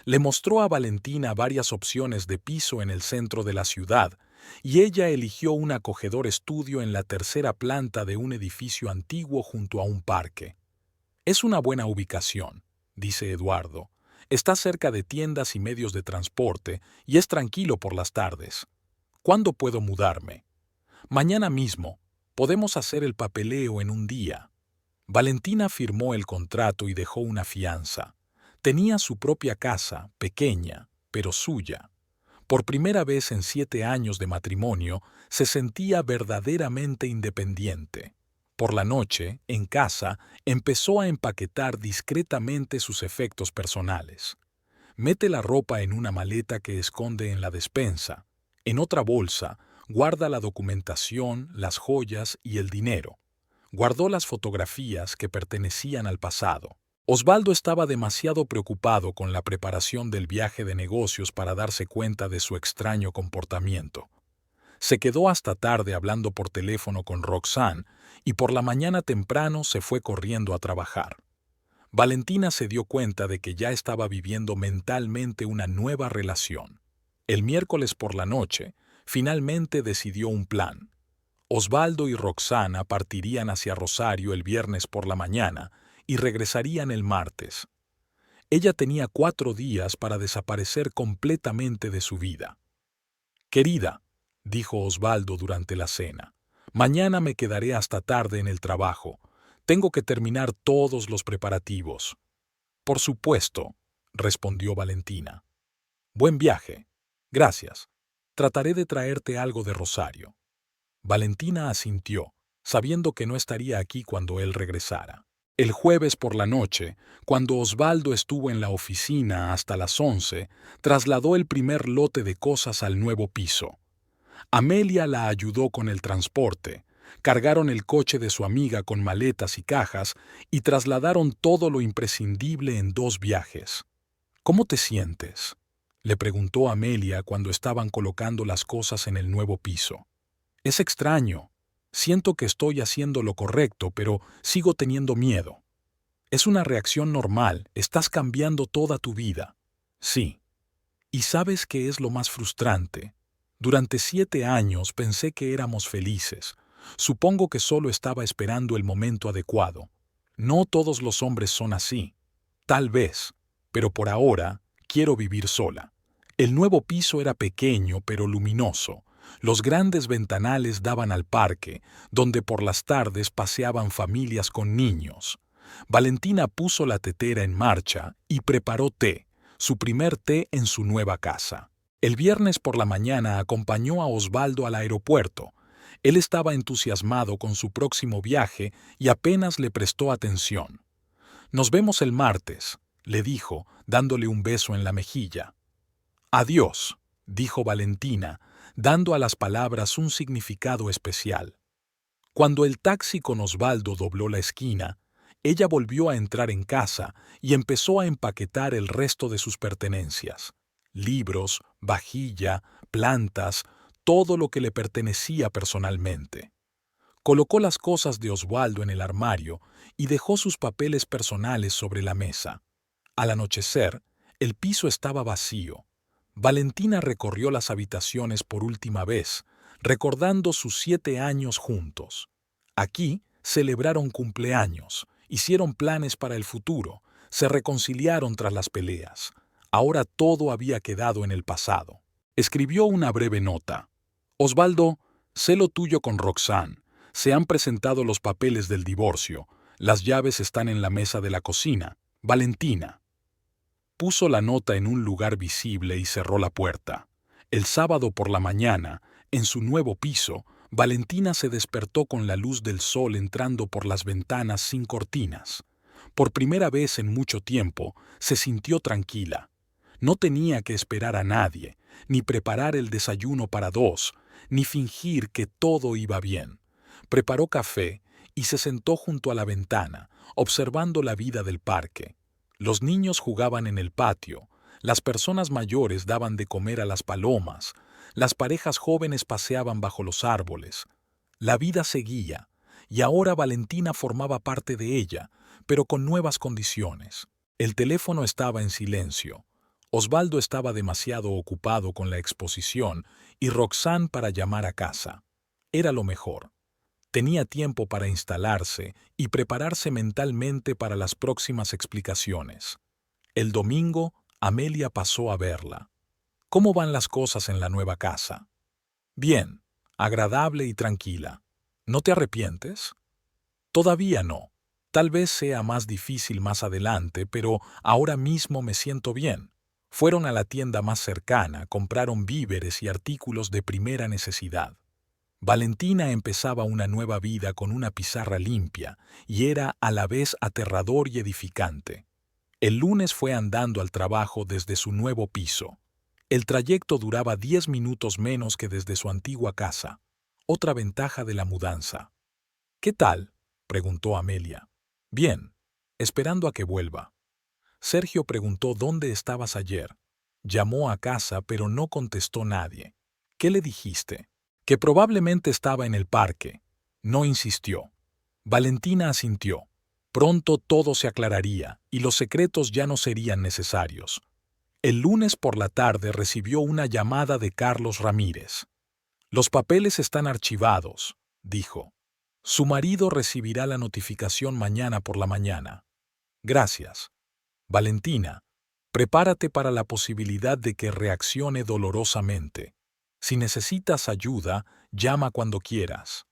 Le mostró a Valentina varias opciones de piso en el centro de la ciudad, y ella eligió un acogedor estudio en la tercera planta de un edificio antiguo junto a un parque. Es una buena ubicación, dice Eduardo. Está cerca de tiendas y medios de transporte y es tranquilo por las tardes. ¿Cuándo puedo mudarme? Mañana mismo. Podemos hacer el papeleo en un día. Valentina firmó el contrato y dejó una fianza. Tenía su propia casa, pequeña, pero suya. Por primera vez en 7 años de matrimonio, se sentía verdaderamente independiente. Por la noche, en casa, empezó a empaquetar discretamente sus efectos personales. Mete la ropa en una maleta que esconde en la despensa. En otra bolsa, guarda la documentación, las joyas y el dinero. Guardó las fotografías que pertenecían al pasado. Osvaldo estaba demasiado preocupado con la preparación del viaje de negocios para darse cuenta de su extraño comportamiento. Se quedó hasta tarde hablando por teléfono con Roxanne y por la mañana temprano se fue corriendo a trabajar. Valentina se dio cuenta de que ya estaba viviendo mentalmente una nueva relación. El miércoles por la noche, finalmente decidió un plan. Osvaldo y Roxana partirían hacia Rosario el viernes por la mañana y regresarían el martes. Ella tenía 4 días para desaparecer completamente de su vida. «Querida», dijo Osvaldo durante la cena, «mañana me quedaré hasta tarde en el trabajo. Tengo que terminar todos los preparativos». «Por supuesto», respondió Valentina. «Buen viaje. Gracias. Trataré de traerte algo de Rosario». Valentina asintió, sabiendo que no estaría aquí cuando él regresara. El jueves por la noche, cuando Osvaldo estuvo en la oficina hasta las 11, trasladó el primer lote de cosas al nuevo piso. Amelia la ayudó con el transporte, cargaron el coche de su amiga con maletas y cajas y trasladaron todo lo imprescindible en 2 viajes. «¿Cómo te sientes?», le preguntó Amelia cuando estaban colocando las cosas en el nuevo piso. «Es extraño. Siento que estoy haciendo lo correcto, pero sigo teniendo miedo». «Es una reacción normal, estás cambiando toda tu vida». «Sí. ¿Y sabes qué es lo más frustrante? Durante 7 años pensé que éramos felices. Supongo que solo estaba esperando el momento adecuado. No todos los hombres son así. Tal vez, pero por ahora quiero vivir sola». El nuevo piso era pequeño pero luminoso. Los grandes ventanales daban al parque, donde por las tardes paseaban familias con niños. Valentina puso la tetera en marcha y preparó té, su primer té en su nueva casa. El viernes por la mañana acompañó a Osvaldo al aeropuerto. Él estaba entusiasmado con su próximo viaje y apenas le prestó atención. «Nos vemos el martes», le dijo, dándole un beso en la mejilla. «Adiós», dijo Valentina, dando a las palabras un significado especial. Cuando el taxi con Osvaldo dobló la esquina, ella volvió a entrar en casa y empezó a empaquetar el resto de sus pertenencias. Libros, vajilla, plantas, todo lo que le pertenecía personalmente. Colocó las cosas de Osvaldo en el armario y dejó sus papeles personales sobre la mesa. Al anochecer, el piso estaba vacío. Valentina recorrió las habitaciones por última vez, recordando sus 7 años juntos. Aquí celebraron cumpleaños, hicieron planes para el futuro, se reconciliaron tras las peleas. Ahora todo había quedado en el pasado. Escribió una breve nota. «Osvaldo, sé lo tuyo con Roxanne. Se han presentado los papeles del divorcio. Las llaves están en la mesa de la cocina. Valentina». Puso la nota en un lugar visible y cerró la puerta. El sábado por la mañana, en su nuevo piso, Valentina se despertó con la luz del sol entrando por las ventanas sin cortinas. Por primera vez en mucho tiempo, se sintió tranquila. No tenía que esperar a nadie, ni preparar el desayuno para 2, ni fingir que todo iba bien. Preparó café y se sentó junto a la ventana, observando la vida del parque. Los niños jugaban en el patio, las personas mayores daban de comer a las palomas, las parejas jóvenes paseaban bajo los árboles. La vida seguía, y ahora Valentina formaba parte de ella, pero con nuevas condiciones. El teléfono estaba en silencio. Osvaldo estaba demasiado ocupado con la exposición y Roxane para llamar a casa. Era lo mejor. Tenía tiempo para instalarse y prepararse mentalmente para las próximas explicaciones. El domingo, Amelia pasó a verla. ¿Cómo van las cosas en la nueva casa? Bien, agradable y tranquila. ¿No te arrepientes? Todavía no. Tal vez sea más difícil más adelante, pero ahora mismo me siento bien. Fueron a la tienda más cercana, compraron víveres y artículos de primera necesidad. Valentina empezaba una nueva vida con una pizarra limpia y era a la vez aterrador y edificante. El lunes fue andando al trabajo desde su nuevo piso. El trayecto duraba 10 minutos menos que desde su antigua casa. Otra ventaja de la mudanza. ¿Qué tal?, preguntó Amelia. Bien, esperando a que vuelva. Sergio preguntó dónde estabas ayer. Llamó a casa, pero no contestó nadie. ¿Qué le dijiste? Que probablemente estaba en el parque. No insistió. Valentina asintió. Pronto todo se aclararía y los secretos ya no serían necesarios. El lunes por la tarde recibió una llamada de Carlos Ramírez. Los papeles están archivados, dijo. Su marido recibirá la notificación mañana por la mañana. Gracias. Valentina, prepárate para la posibilidad de que reaccione dolorosamente. Si necesitas ayuda, llama cuando quieras.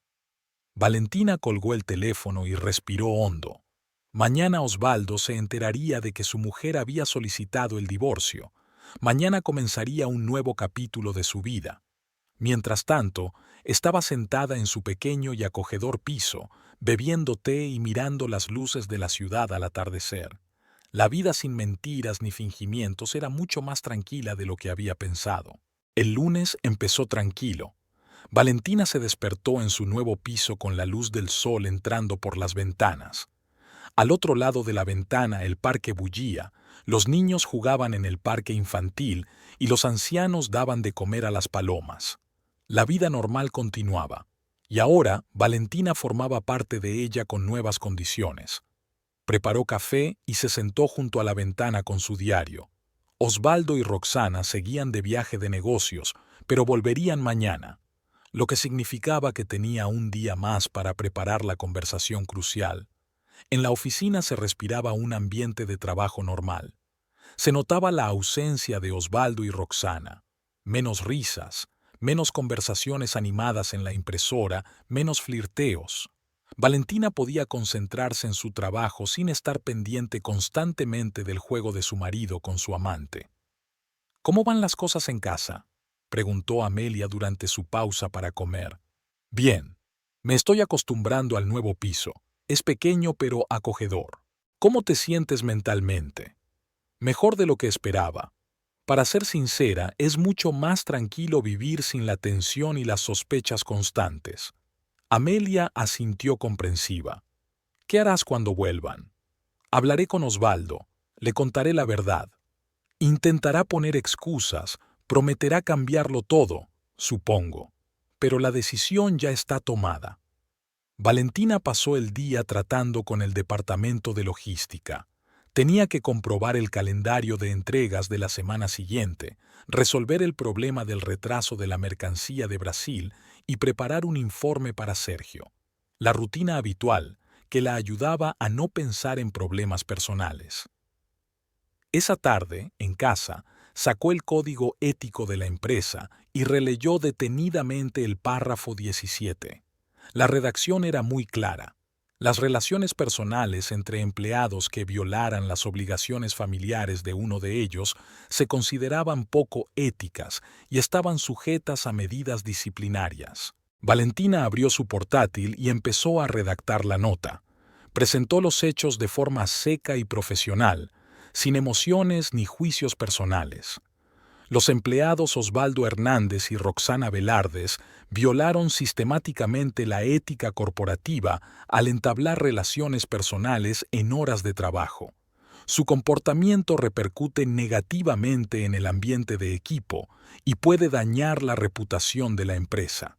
Valentina colgó el teléfono y respiró hondo. Mañana Osvaldo se enteraría de que su mujer había solicitado el divorcio. Mañana comenzaría un nuevo capítulo de su vida. Mientras tanto, estaba sentada en su pequeño y acogedor piso, bebiendo té y mirando las luces de la ciudad al atardecer. La vida sin mentiras ni fingimientos era mucho más tranquila de lo que había pensado. El lunes empezó tranquilo. Valentina se despertó en su nuevo piso con la luz del sol entrando por las ventanas. Al otro lado de la ventana el parque bullía, los niños jugaban en el parque infantil y los ancianos daban de comer a las palomas. La vida normal continuaba, y ahora Valentina formaba parte de ella con nuevas condiciones. Preparó café y se sentó junto a la ventana con su diario. Osvaldo y Roxana seguían de viaje de negocios, pero volverían mañana, lo que significaba que tenía un día más para preparar la conversación crucial. En la oficina se respiraba un ambiente de trabajo normal. Se notaba la ausencia de Osvaldo y Roxana. Menos risas, menos conversaciones animadas en la impresora, menos flirteos. Valentina podía concentrarse en su trabajo sin estar pendiente constantemente del juego de su marido con su amante. ¿Cómo van las cosas en casa?, preguntó Amelia durante su pausa para comer. Bien. Me estoy acostumbrando al nuevo piso. Es pequeño pero acogedor. ¿Cómo te sientes mentalmente? Mejor de lo que esperaba. Para ser sincera, es mucho más tranquilo vivir sin la tensión y las sospechas constantes. Amelia asintió comprensiva. ¿Qué harás cuando vuelvan? Hablaré con Osvaldo. Le contaré la verdad. Intentará poner excusas, prometerá cambiarlo todo, supongo. Pero la decisión ya está tomada. Valentina pasó el día tratando con el departamento de logística. Tenía que comprobar el calendario de entregas de la semana siguiente, resolver el problema del retraso de la mercancía de Brasil y preparar un informe para Sergio. La rutina habitual, que la ayudaba a no pensar en problemas personales. Esa tarde, en casa, sacó el código ético de la empresa y releyó detenidamente el párrafo 17. La redacción era muy clara. Las relaciones personales entre empleados que violaran las obligaciones familiares de uno de ellos se consideraban poco éticas y estaban sujetas a medidas disciplinarias. Valentina abrió su portátil y empezó a redactar la nota. Presentó los hechos de forma seca y profesional, sin emociones ni juicios personales. Los empleados Osvaldo Hernández y Roxana Velardes violaron sistemáticamente la ética corporativa al entablar relaciones personales en horas de trabajo. Su comportamiento repercute negativamente en el ambiente de equipo y puede dañar la reputación de la empresa.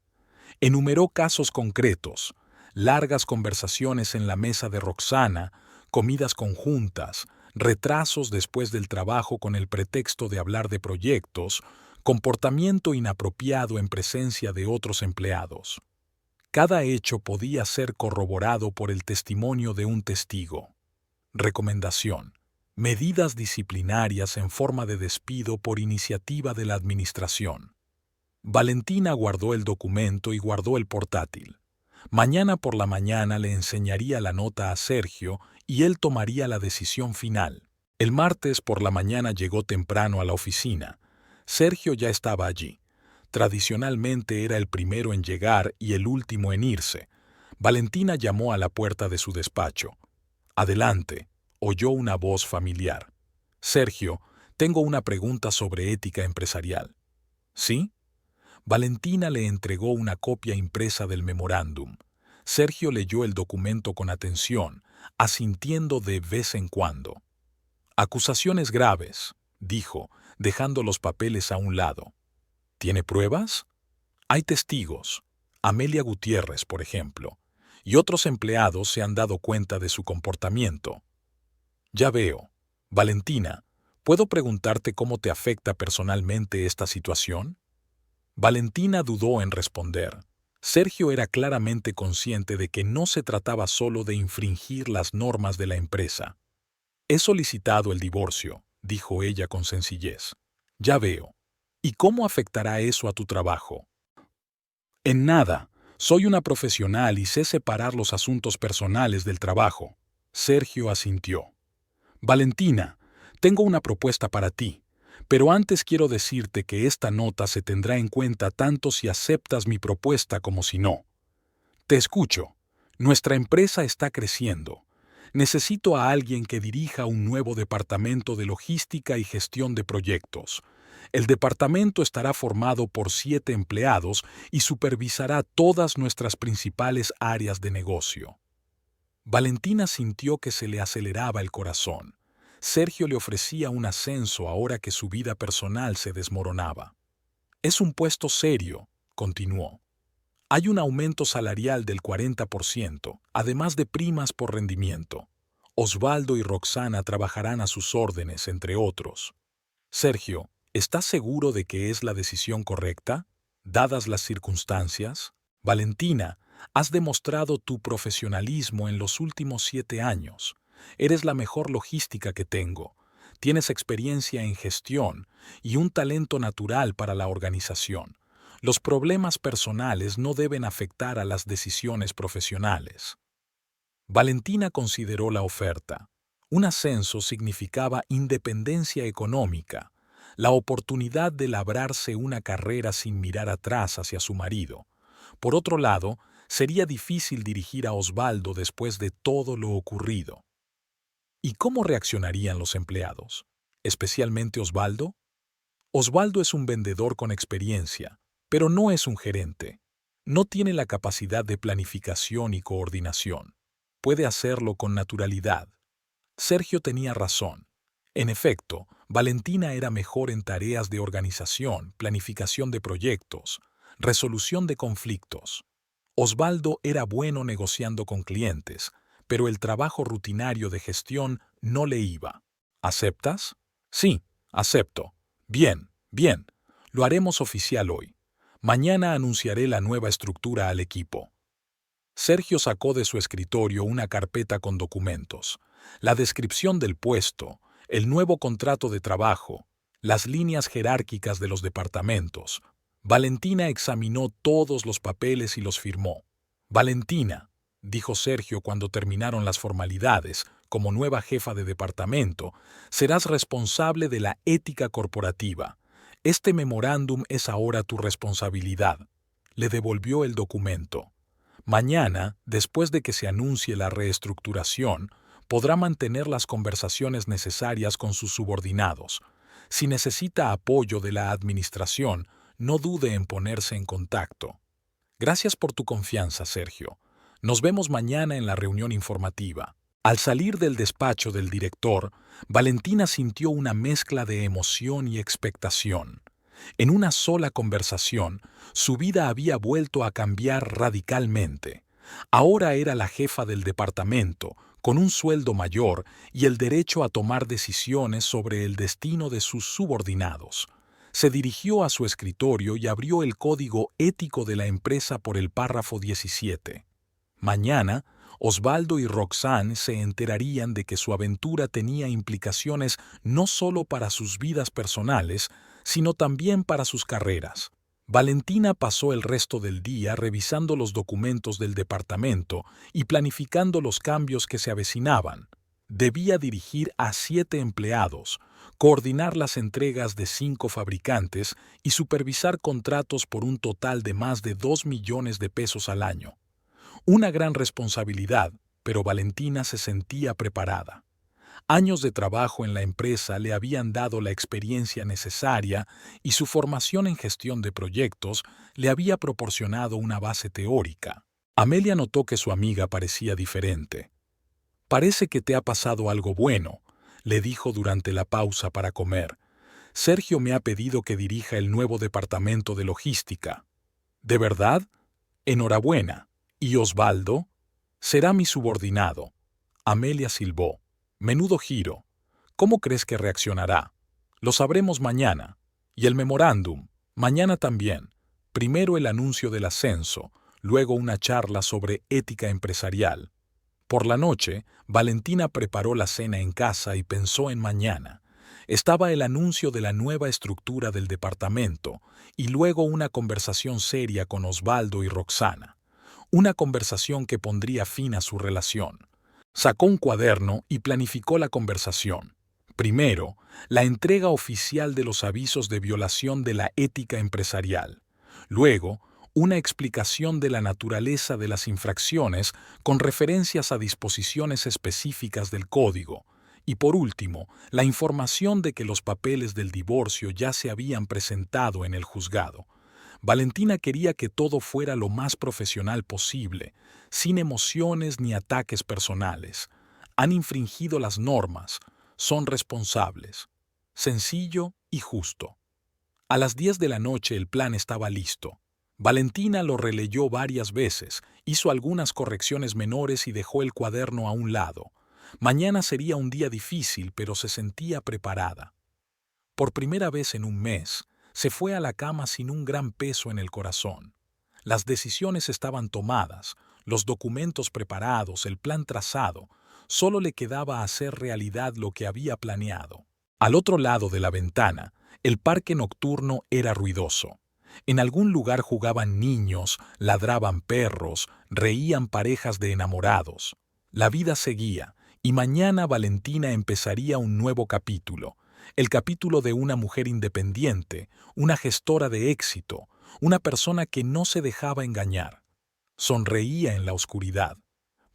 Enumeró casos concretos: largas conversaciones en la mesa de Roxana, comidas conjuntas, retrasos después del trabajo con el pretexto de hablar de proyectos, comportamiento inapropiado en presencia de otros empleados. Cada hecho podía ser corroborado por el testimonio de un testigo. Recomendación: medidas disciplinarias en forma de despido por iniciativa de la administración. Valentina guardó el documento y guardó el portátil. Mañana por la mañana le enseñaría la nota a Sergio y él tomaría la decisión final. El martes por la mañana llegó temprano a la oficina. Sergio ya estaba allí. Tradicionalmente era el primero en llegar y el último en irse. Valentina llamó a la puerta de su despacho. «Adelante», oyó una voz familiar. «Sergio, tengo una pregunta sobre ética empresarial». «¿Sí?». Valentina le entregó una copia impresa del memorándum. Sergio leyó el documento con atención, asintiendo de vez en cuando. «Acusaciones graves», dijo, dejando los papeles a un lado. «¿Tiene pruebas?». «Hay testigos. Amelia Gutiérrez, por ejemplo, y otros empleados se han dado cuenta de su comportamiento». «Ya veo. Valentina, ¿puedo preguntarte cómo te afecta personalmente esta situación?». Valentina dudó en responder. Sergio era claramente consciente de que no se trataba solo de infringir las normas de la empresa. «He solicitado el divorcio», dijo ella con sencillez. «Ya veo. ¿Y cómo afectará eso a tu trabajo?». «En nada. Soy una profesional y sé separar los asuntos personales del trabajo». Sergio asintió. «Valentina, tengo una propuesta para ti. Pero antes quiero decirte que esta nota se tendrá en cuenta tanto si aceptas mi propuesta como si no. Te escucho. Nuestra empresa está creciendo. Necesito a alguien que dirija un nuevo departamento de logística y gestión de proyectos. El departamento estará formado por 7 empleados y supervisará todas nuestras principales áreas de negocio». Valentina sintió que se le aceleraba el corazón. Sergio le ofrecía un ascenso ahora que su vida personal se desmoronaba. «Es un puesto serio», continuó. «Hay un aumento salarial del 40%, además de primas por rendimiento. Osvaldo y Roxana trabajarán a sus órdenes, entre otros. Sergio, ¿estás seguro de que es la decisión correcta, dadas las circunstancias? Valentina, has demostrado tu profesionalismo en los últimos 7 años. Eres la mejor logística que tengo. Tienes experiencia en gestión y un talento natural para la organización. Los problemas personales no deben afectar a las decisiones profesionales». Valentina consideró la oferta. Un ascenso significaba independencia económica, la oportunidad de labrarse una carrera sin mirar atrás hacia su marido. Por otro lado, sería difícil dirigir a Osvaldo después de todo lo ocurrido. ¿Y cómo reaccionarían los empleados? ¿Especialmente Osvaldo? Osvaldo es un vendedor con experiencia, pero no es un gerente. No tiene la capacidad de planificación y coordinación. Puede hacerlo con naturalidad. Sergio tenía razón. En efecto, Valentina era mejor en tareas de organización, planificación de proyectos, resolución de conflictos. Osvaldo era bueno negociando con clientes, pero el trabajo rutinario de gestión no le iba. ¿Aceptas? Sí, acepto. Bien, bien. Lo haremos oficial hoy. Mañana anunciaré la nueva estructura al equipo. Sergio sacó de su escritorio una carpeta con documentos, la descripción del puesto, el nuevo contrato de trabajo, las líneas jerárquicas de los departamentos. Valentina examinó todos los papeles y los firmó. «Valentina», dijo Sergio cuando terminaron las formalidades, como nueva jefa de departamento, «serás responsable de la ética corporativa. Este memorándum es ahora tu responsabilidad». Le devolvió el documento. Mañana, después de que se anuncie la reestructuración, podrá mantener las conversaciones necesarias con sus subordinados. Si necesita apoyo de la administración, no dude en ponerse en contacto. Gracias por tu confianza, Sergio. Nos vemos mañana en la reunión informativa. Al salir del despacho del director, Valentina sintió una mezcla de emoción y expectación. En una sola conversación, su vida había vuelto a cambiar radicalmente. Ahora era la jefa del departamento, con un sueldo mayor y el derecho a tomar decisiones sobre el destino de sus subordinados. Se dirigió a su escritorio y abrió el código ético de la empresa por el párrafo 17. Mañana, Osvaldo y Roxanne se enterarían de que su aventura tenía implicaciones no solo para sus vidas personales, sino también para sus carreras. Valentina pasó el resto del día revisando los documentos del departamento y planificando los cambios que se avecinaban. Debía dirigir a 7 empleados, coordinar las entregas de 5 fabricantes y supervisar contratos por un total de más de 2 millones de pesos al año. Una gran responsabilidad, pero Valentina se sentía preparada. Años de trabajo en la empresa le habían dado la experiencia necesaria y su formación en gestión de proyectos le había proporcionado una base teórica. Amelia notó que su amiga parecía diferente. «Parece que te ha pasado algo bueno», le dijo durante la pausa para comer. «Sergio me ha pedido que dirija el nuevo departamento de logística». «¿De verdad? Enhorabuena. ¿Y Osvaldo?» «Será mi subordinado». Amelia silbó. «Menudo giro. ¿Cómo crees que reaccionará?» «Lo sabremos mañana. Y el memorándum, mañana también. Primero el anuncio del ascenso, luego una charla sobre ética empresarial». Por la noche, Valentina preparó la cena en casa y pensó en mañana. Estaba el anuncio de la nueva estructura del departamento y luego una conversación seria con Osvaldo y Roxana. Una conversación que pondría fin a su relación. Sacó un cuaderno y planificó la conversación. Primero, la entrega oficial de los avisos de violación de la ética empresarial. Luego, una explicación de la naturaleza de las infracciones con referencias a disposiciones específicas del código. Y por último, la información de que los papeles del divorcio ya se habían presentado en el juzgado. Valentina quería que todo fuera lo más profesional posible, sin emociones ni ataques personales. Han infringido las normas, son responsables. Sencillo y justo. A las 10 de la noche el plan estaba listo. Valentina lo releyó varias veces, hizo algunas correcciones menores y dejó el cuaderno a un lado. Mañana sería un día difícil, pero se sentía preparada. Por primera vez en un mes, se fue a la cama sin un gran peso en el corazón. Las decisiones estaban tomadas, los documentos preparados, el plan trazado. Solo le quedaba hacer realidad lo que había planeado. Al otro lado de la ventana, el parque nocturno era ruidoso. En algún lugar jugaban niños, ladraban perros, reían parejas de enamorados. La vida seguía, y mañana Valentina empezaría un nuevo capítulo. El capítulo de una mujer independiente, una gestora de éxito, una persona que no se dejaba engañar. Sonreía en la oscuridad.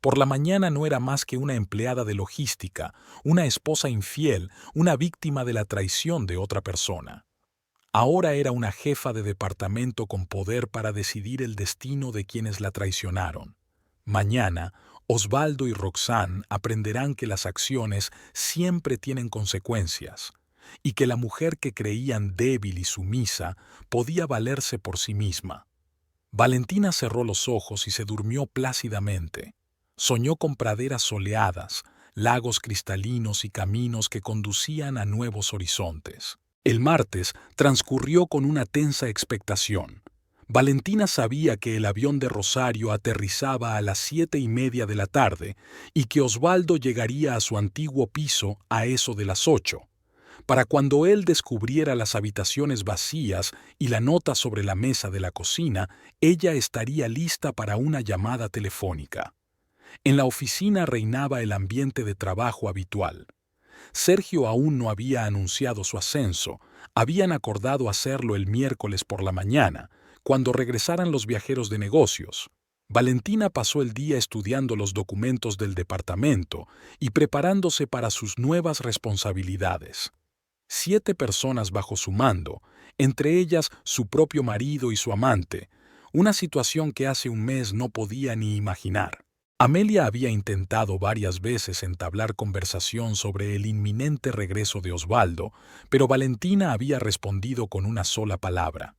Por la mañana no era más que una empleada de logística, una esposa infiel, una víctima de la traición de otra persona. Ahora era una jefa de departamento con poder para decidir el destino de quienes la traicionaron. Mañana, Osvaldo y Roxanne aprenderán que las acciones siempre tienen consecuencias y que la mujer que creían débil y sumisa podía valerse por sí misma. Valentina cerró los ojos y se durmió plácidamente. Soñó con praderas soleadas, lagos cristalinos y caminos que conducían a nuevos horizontes. El martes transcurrió con una tensa expectación. Valentina sabía que el avión de Rosario aterrizaba a las 7:30 de la tarde y que Osvaldo llegaría a su antiguo piso a eso de las 8. Para cuando él descubriera las habitaciones vacías y la nota sobre la mesa de la cocina, ella estaría lista para una llamada telefónica. En la oficina reinaba el ambiente de trabajo habitual. Sergio aún no había anunciado su ascenso, habían acordado hacerlo el miércoles por la mañana, cuando regresaran los viajeros de negocios. Valentina pasó el día estudiando los documentos del departamento y preparándose para sus nuevas responsabilidades. 7 personas bajo su mando, entre ellas su propio marido y su amante, una situación que hace un mes no podía ni imaginar. Amelia había intentado varias veces entablar conversación sobre el inminente regreso de Osvaldo, pero Valentina había respondido con una sola palabra.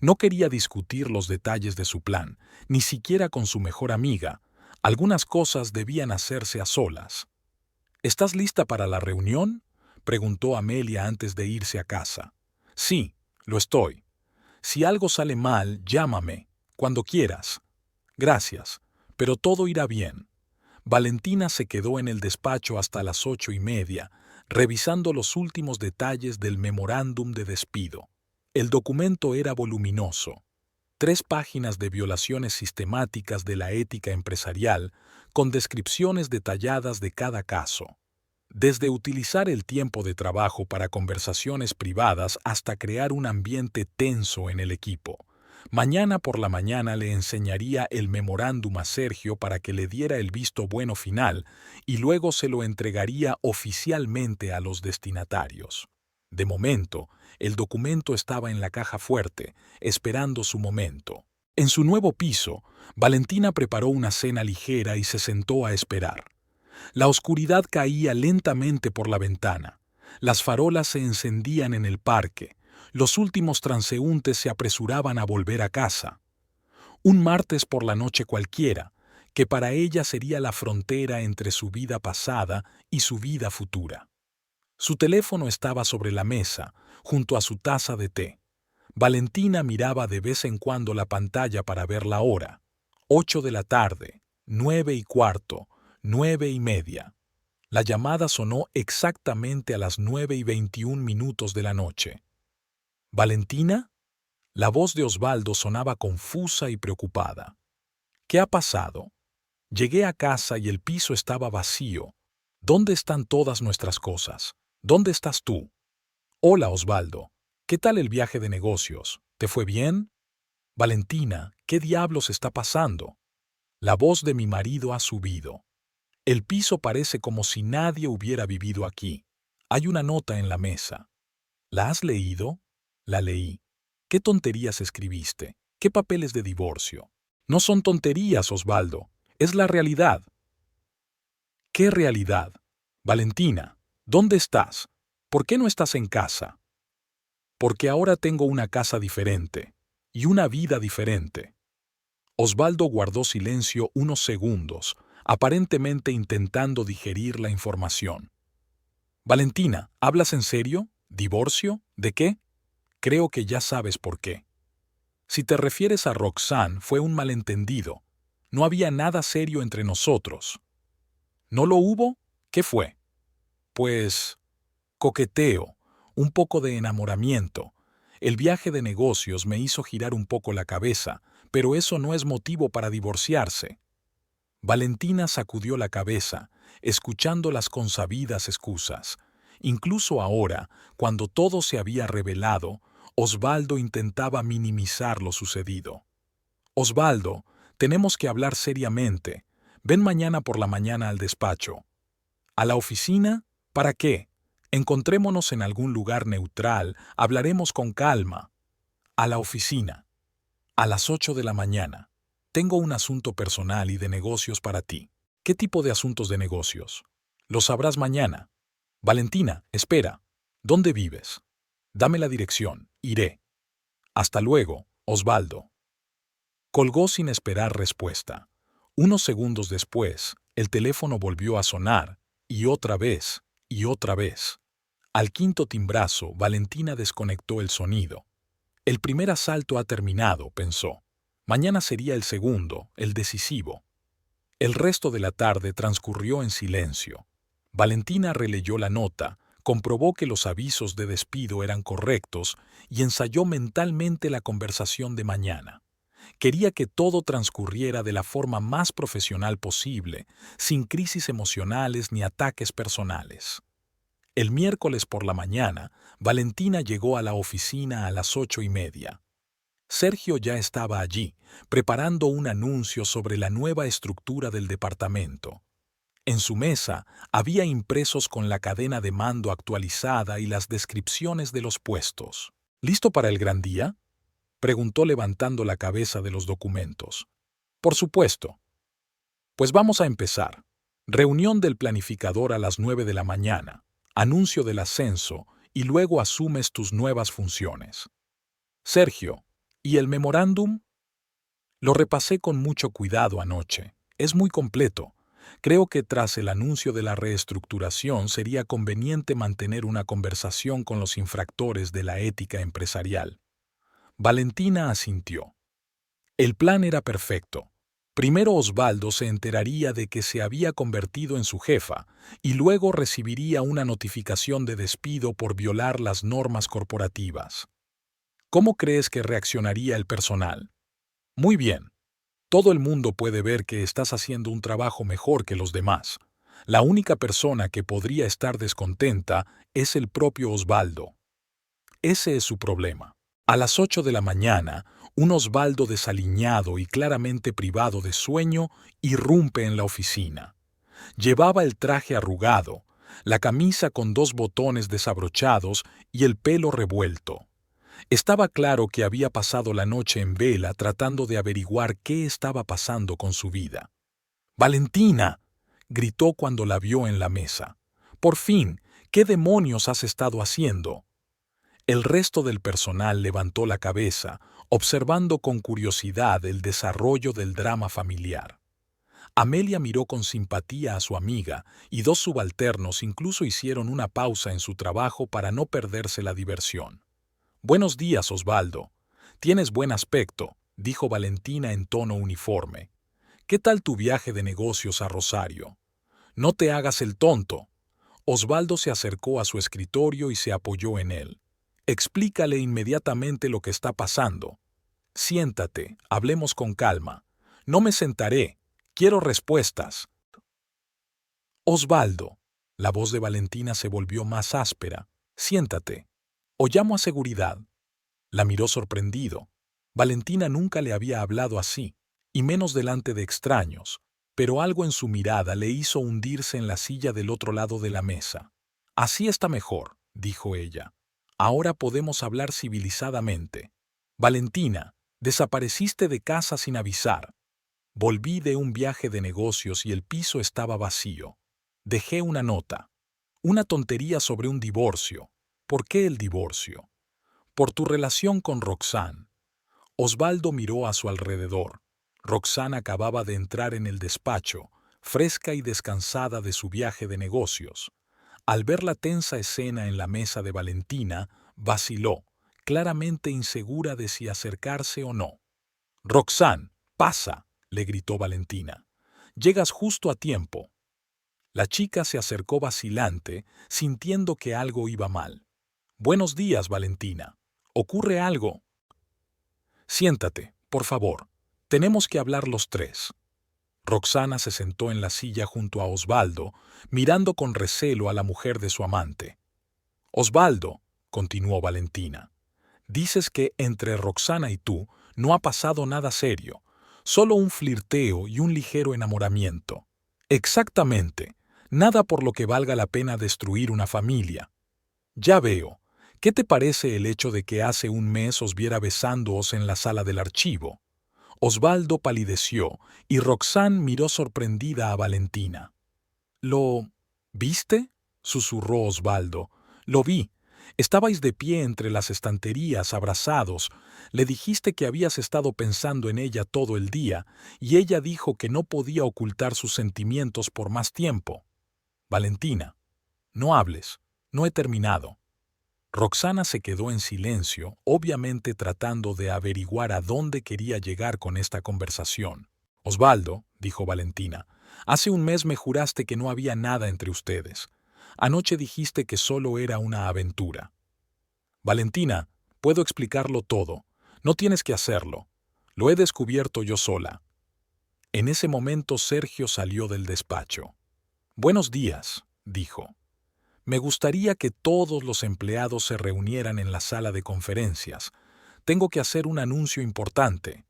No quería discutir los detalles de su plan, ni siquiera con su mejor amiga. Algunas cosas debían hacerse a solas. ¿Estás lista para la reunión?, preguntó Amelia antes de irse a casa. Sí, lo estoy. Si algo sale mal, llámame, cuando quieras. Gracias, pero todo irá bien. Valentina se quedó en el despacho hasta las 8:30, revisando los últimos detalles del memorándum de despido. El documento era voluminoso. 3 páginas de violaciones sistemáticas de la ética empresarial, con descripciones detalladas de cada caso. Desde utilizar el tiempo de trabajo para conversaciones privadas hasta crear un ambiente tenso en el equipo. Mañana por la mañana le enseñaría el memorándum a Sergio para que le diera el visto bueno final y luego se lo entregaría oficialmente a los destinatarios. De momento, el documento estaba en la caja fuerte, esperando su momento. En su nuevo piso, Valentina preparó una cena ligera y se sentó a esperar. La oscuridad caía lentamente por la ventana. Las farolas se encendían en el parque. Los últimos transeúntes se apresuraban a volver a casa. Un martes por la noche cualquiera, que para ella sería la frontera entre su vida pasada y su vida futura. Su teléfono estaba sobre la mesa, junto a su taza de té. Valentina miraba de vez en cuando la pantalla para ver la hora. 8 de la tarde, 9:15, 9:30. La llamada sonó exactamente a las 9:21 de la noche. ¿Valentina? La voz de Osvaldo sonaba confusa y preocupada. ¿Qué ha pasado? Llegué a casa y el piso estaba vacío. ¿Dónde están todas nuestras cosas? ¿Dónde estás tú? Hola, Osvaldo. ¿Qué tal el viaje de negocios? ¿Te fue bien? Valentina, ¿qué diablos está pasando? La voz de mi marido ha subido. El piso parece como si nadie hubiera vivido aquí. Hay una nota en la mesa. ¿La has leído? La leí. ¿Qué tonterías escribiste? ¿Qué papeles de divorcio? No son tonterías, Osvaldo. Es la realidad. ¿Qué realidad? Valentina, ¿dónde estás? ¿Por qué no estás en casa? Porque ahora tengo una casa diferente y una vida diferente. Osvaldo guardó silencio unos segundos, aparentemente intentando digerir la información. Valentina, ¿hablas en serio? ¿Divorcio? ¿De qué? Creo que ya sabes por qué. Si te refieres a Roxanne, fue un malentendido. No había nada serio entre nosotros. ¿No lo hubo? ¿Qué fue? Pues, coqueteo, un poco de enamoramiento. El viaje de negocios me hizo girar un poco la cabeza, pero eso no es motivo para divorciarse. Valentina sacudió la cabeza, escuchando las consabidas excusas. Incluso ahora, cuando todo se había revelado, Osvaldo intentaba minimizar lo sucedido. Osvaldo, tenemos que hablar seriamente. Ven mañana por la mañana al despacho. ¿A la oficina? ¿Para qué? Encontrémonos en algún lugar neutral, hablaremos con calma. A la oficina. A las 8 de la mañana. Tengo un asunto personal y de negocios para ti. ¿Qué tipo de asuntos de negocios? Lo sabrás mañana. Valentina, espera. ¿Dónde vives? Dame la dirección. Iré. Hasta luego, Osvaldo. Colgó sin esperar respuesta. Unos segundos después, el teléfono volvió a sonar, y otra vez, y otra vez. Al quinto timbrazo, Valentina desconectó el sonido. El primer asalto ha terminado, pensó. Mañana sería el segundo, el decisivo. El resto de la tarde transcurrió en silencio. Valentina releyó la nota, comprobó que los avisos de despido eran correctos y ensayó mentalmente la conversación de mañana. Quería que todo transcurriera de la forma más profesional posible, sin crisis emocionales ni ataques personales. El miércoles por la mañana, Valentina llegó a la oficina a las 8:30. Sergio ya estaba allí, preparando un anuncio sobre la nueva estructura del departamento. En su mesa había impresos con la cadena de mando actualizada y las descripciones de los puestos. ¿Listo para el gran día?, preguntó levantando la cabeza de los documentos. Por supuesto. Pues vamos a empezar. Reunión del planificador a las 9 de la mañana, anuncio del ascenso y luego asumes tus nuevas funciones. Sergio, ¿y el memorándum? Lo repasé con mucho cuidado anoche. Es muy completo. Creo que tras el anuncio de la reestructuración sería conveniente mantener una conversación con los infractores de la ética empresarial. Valentina asintió. El plan era perfecto. Primero Osvaldo se enteraría de que se había convertido en su jefa y luego recibiría una notificación de despido por violar las normas corporativas. ¿Cómo crees que reaccionaría el personal? Muy bien. Todo el mundo puede ver que estás haciendo un trabajo mejor que los demás. La única persona que podría estar descontenta es el propio Osvaldo. Ese es su problema. A las 8 de la mañana, un Osvaldo desaliñado y claramente privado de sueño irrumpe en la oficina. Llevaba el traje arrugado, la camisa con 2 botones desabrochados y el pelo revuelto. Estaba claro que había pasado la noche en vela tratando de averiguar qué estaba pasando con su vida. «¡Valentina!», gritó cuando la vio en la mesa. «Por fin, ¿qué demonios has estado haciendo?». El resto del personal levantó la cabeza, observando con curiosidad el desarrollo del drama familiar. Amelia miró con simpatía a su amiga y 2 subalternos incluso hicieron una pausa en su trabajo para no perderse la diversión. «Buenos días, Osvaldo. Tienes buen aspecto», dijo Valentina en tono uniforme. «¿Qué tal tu viaje de negocios a Rosario?». «No te hagas el tonto». Osvaldo se acercó a su escritorio y se apoyó en él. «Explícale inmediatamente lo que está pasando. Siéntate, hablemos con calma». «No me sentaré. Quiero respuestas». «Osvaldo». La voz de Valentina se volvió más áspera. «Siéntate. O llamo a seguridad». La miró sorprendido. Valentina nunca le había hablado así, y menos delante de extraños, pero algo en su mirada le hizo hundirse en la silla del otro lado de la mesa. «Así está mejor», dijo ella. «Ahora podemos hablar civilizadamente. Valentina, desapareciste de casa sin avisar. Volví de un viaje de negocios y el piso estaba vacío. Dejé una nota. Una tontería sobre un divorcio. ¿Por qué el divorcio? Por tu relación con Roxanne». Osvaldo miró a su alrededor. Roxanne acababa de entrar en el despacho, fresca y descansada de su viaje de negocios. Al ver la tensa escena en la mesa de Valentina, vaciló, claramente insegura de si acercarse o no. «Roxanne, pasa», le gritó Valentina. «Llegas justo a tiempo». La chica se acercó vacilante, sintiendo que algo iba mal. «Buenos días, Valentina. ¿Ocurre algo?». «Siéntate, por favor. Tenemos que hablar los 3». Roxana se sentó en la silla junto a Osvaldo, mirando con recelo a la mujer de su amante. «Osvaldo», continuó Valentina, «dices que entre Roxana y tú no ha pasado nada serio, solo un flirteo y un ligero enamoramiento». «Exactamente. Nada por lo que valga la pena destruir una familia». «Ya veo. ¿Qué te parece el hecho de que hace un mes os viera besándoos en la sala del archivo?». Osvaldo palideció y Roxanne miró sorprendida a Valentina. «¿Lo viste?», susurró Osvaldo. «Lo vi. Estabais de pie entre las estanterías, abrazados. Le dijiste que habías estado pensando en ella todo el día y ella dijo que no podía ocultar sus sentimientos por más tiempo». «Valentina, no hables. No he terminado». Roxana se quedó en silencio, obviamente tratando de averiguar a dónde quería llegar con esta conversación. «Osvaldo», dijo Valentina, «hace un mes me juraste que no había nada entre ustedes. Anoche dijiste que solo era una aventura». «Valentina, puedo explicarlo todo. No tienes que hacerlo. Lo he descubierto yo sola». En ese momento Sergio salió del despacho. «Buenos días», dijo. «Me gustaría que todos los empleados se reunieran en la sala de conferencias. Tengo que hacer un anuncio importante».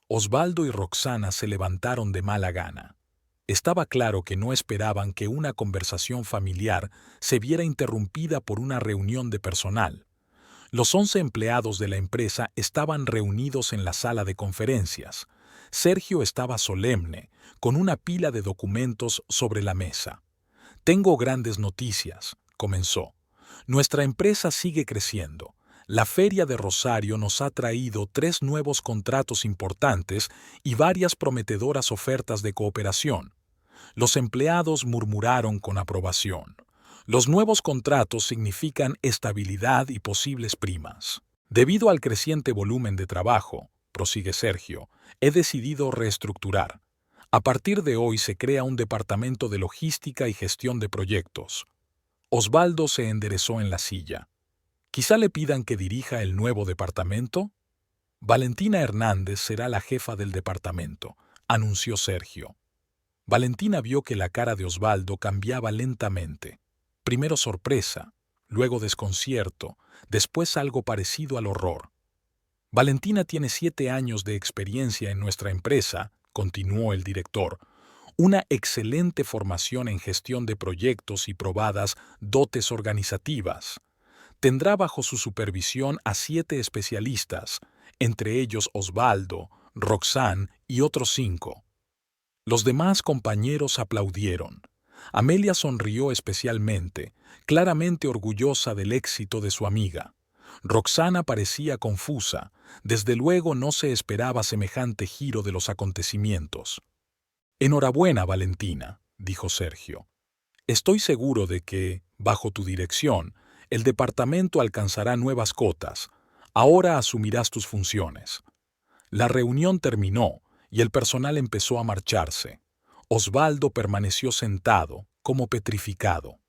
Osvaldo y Roxana se levantaron de mala gana. Estaba claro que no esperaban que una conversación familiar se viera interrumpida por una reunión de personal. Los 11 empleados de la empresa estaban reunidos en la sala de conferencias. Sergio estaba solemne, con una pila de documentos sobre la mesa. «Tengo grandes noticias», comenzó. «Nuestra empresa sigue creciendo. La Feria de Rosario nos ha traído 3 nuevos contratos importantes y varias prometedoras ofertas de cooperación». Los empleados murmuraron con aprobación. Los nuevos contratos significan estabilidad y posibles primas. «Debido al creciente volumen de trabajo», prosigue Sergio, «he decidido reestructurar. A partir de hoy se crea un departamento de logística y gestión de proyectos». Osvaldo se enderezó en la silla. «¿Quizá le pidan que dirija el nuevo departamento?» «Valentina Hernández será la jefa del departamento», anunció Sergio. Valentina vio que la cara de Osvaldo cambiaba lentamente. Primero sorpresa, luego desconcierto, después algo parecido al horror. «Valentina tiene 7 años de experiencia en nuestra empresa», continuó el director, «una excelente formación en gestión de proyectos y probadas dotes organizativas. Tendrá bajo su supervisión a 7 especialistas, entre ellos Osvaldo, Roxanne y otros 5. Los demás compañeros aplaudieron. Amelia sonrió especialmente, claramente orgullosa del éxito de su amiga. Roxana parecía confusa. Desde luego no se esperaba semejante giro de los acontecimientos. «Enhorabuena, Valentina», dijo Sergio. «Estoy seguro de que, bajo tu dirección, el departamento alcanzará nuevas cotas. Ahora asumirás tus funciones». La reunión terminó y el personal empezó a marcharse. Osvaldo permaneció sentado, como petrificado.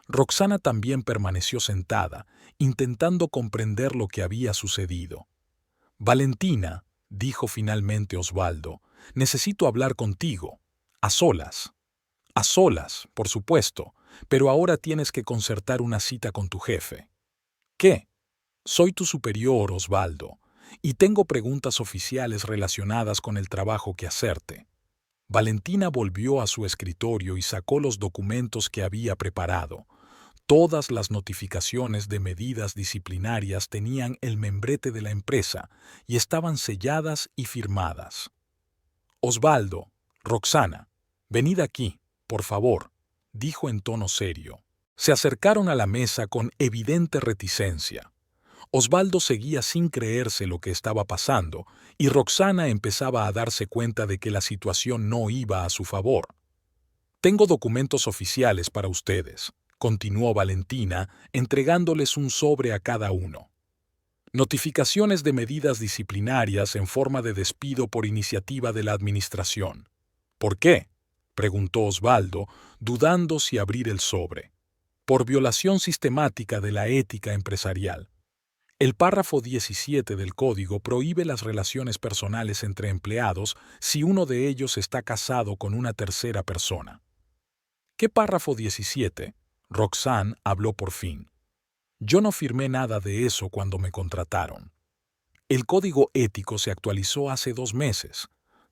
Roxana también permaneció sentada, intentando comprender lo que había sucedido. «Valentina», dijo finalmente Osvaldo, «necesito hablar contigo. A solas». «A solas, por supuesto, pero ahora tienes que concertar una cita con tu jefe». «¿Qué?» «Soy tu superior, Osvaldo, y tengo preguntas oficiales relacionadas con el trabajo que hacerte». Valentina volvió a su escritorio y sacó los documentos que había preparado. Todas las notificaciones de medidas disciplinarias tenían el membrete de la empresa y estaban selladas y firmadas. «Osvaldo, Roxana, venid aquí, por favor», dijo en tono serio. Se acercaron a la mesa con evidente reticencia. Osvaldo seguía sin creerse lo que estaba pasando y Roxana empezaba a darse cuenta de que la situación no iba a su favor. «Tengo documentos oficiales para ustedes», continuó Valentina, entregándoles un sobre a cada uno. «Notificaciones de medidas disciplinarias en forma de despido por iniciativa de la administración». «¿Por qué?», preguntó Osvaldo, dudando si abrir el sobre. «Por violación sistemática de la ética empresarial. El párrafo 17 del Código prohíbe las relaciones personales entre empleados si uno de ellos está casado con una tercera persona». «¿Qué párrafo 17? Roxanne habló por fin. «Yo no firmé nada de eso cuando me contrataron». «El código ético se actualizó hace 2 meses.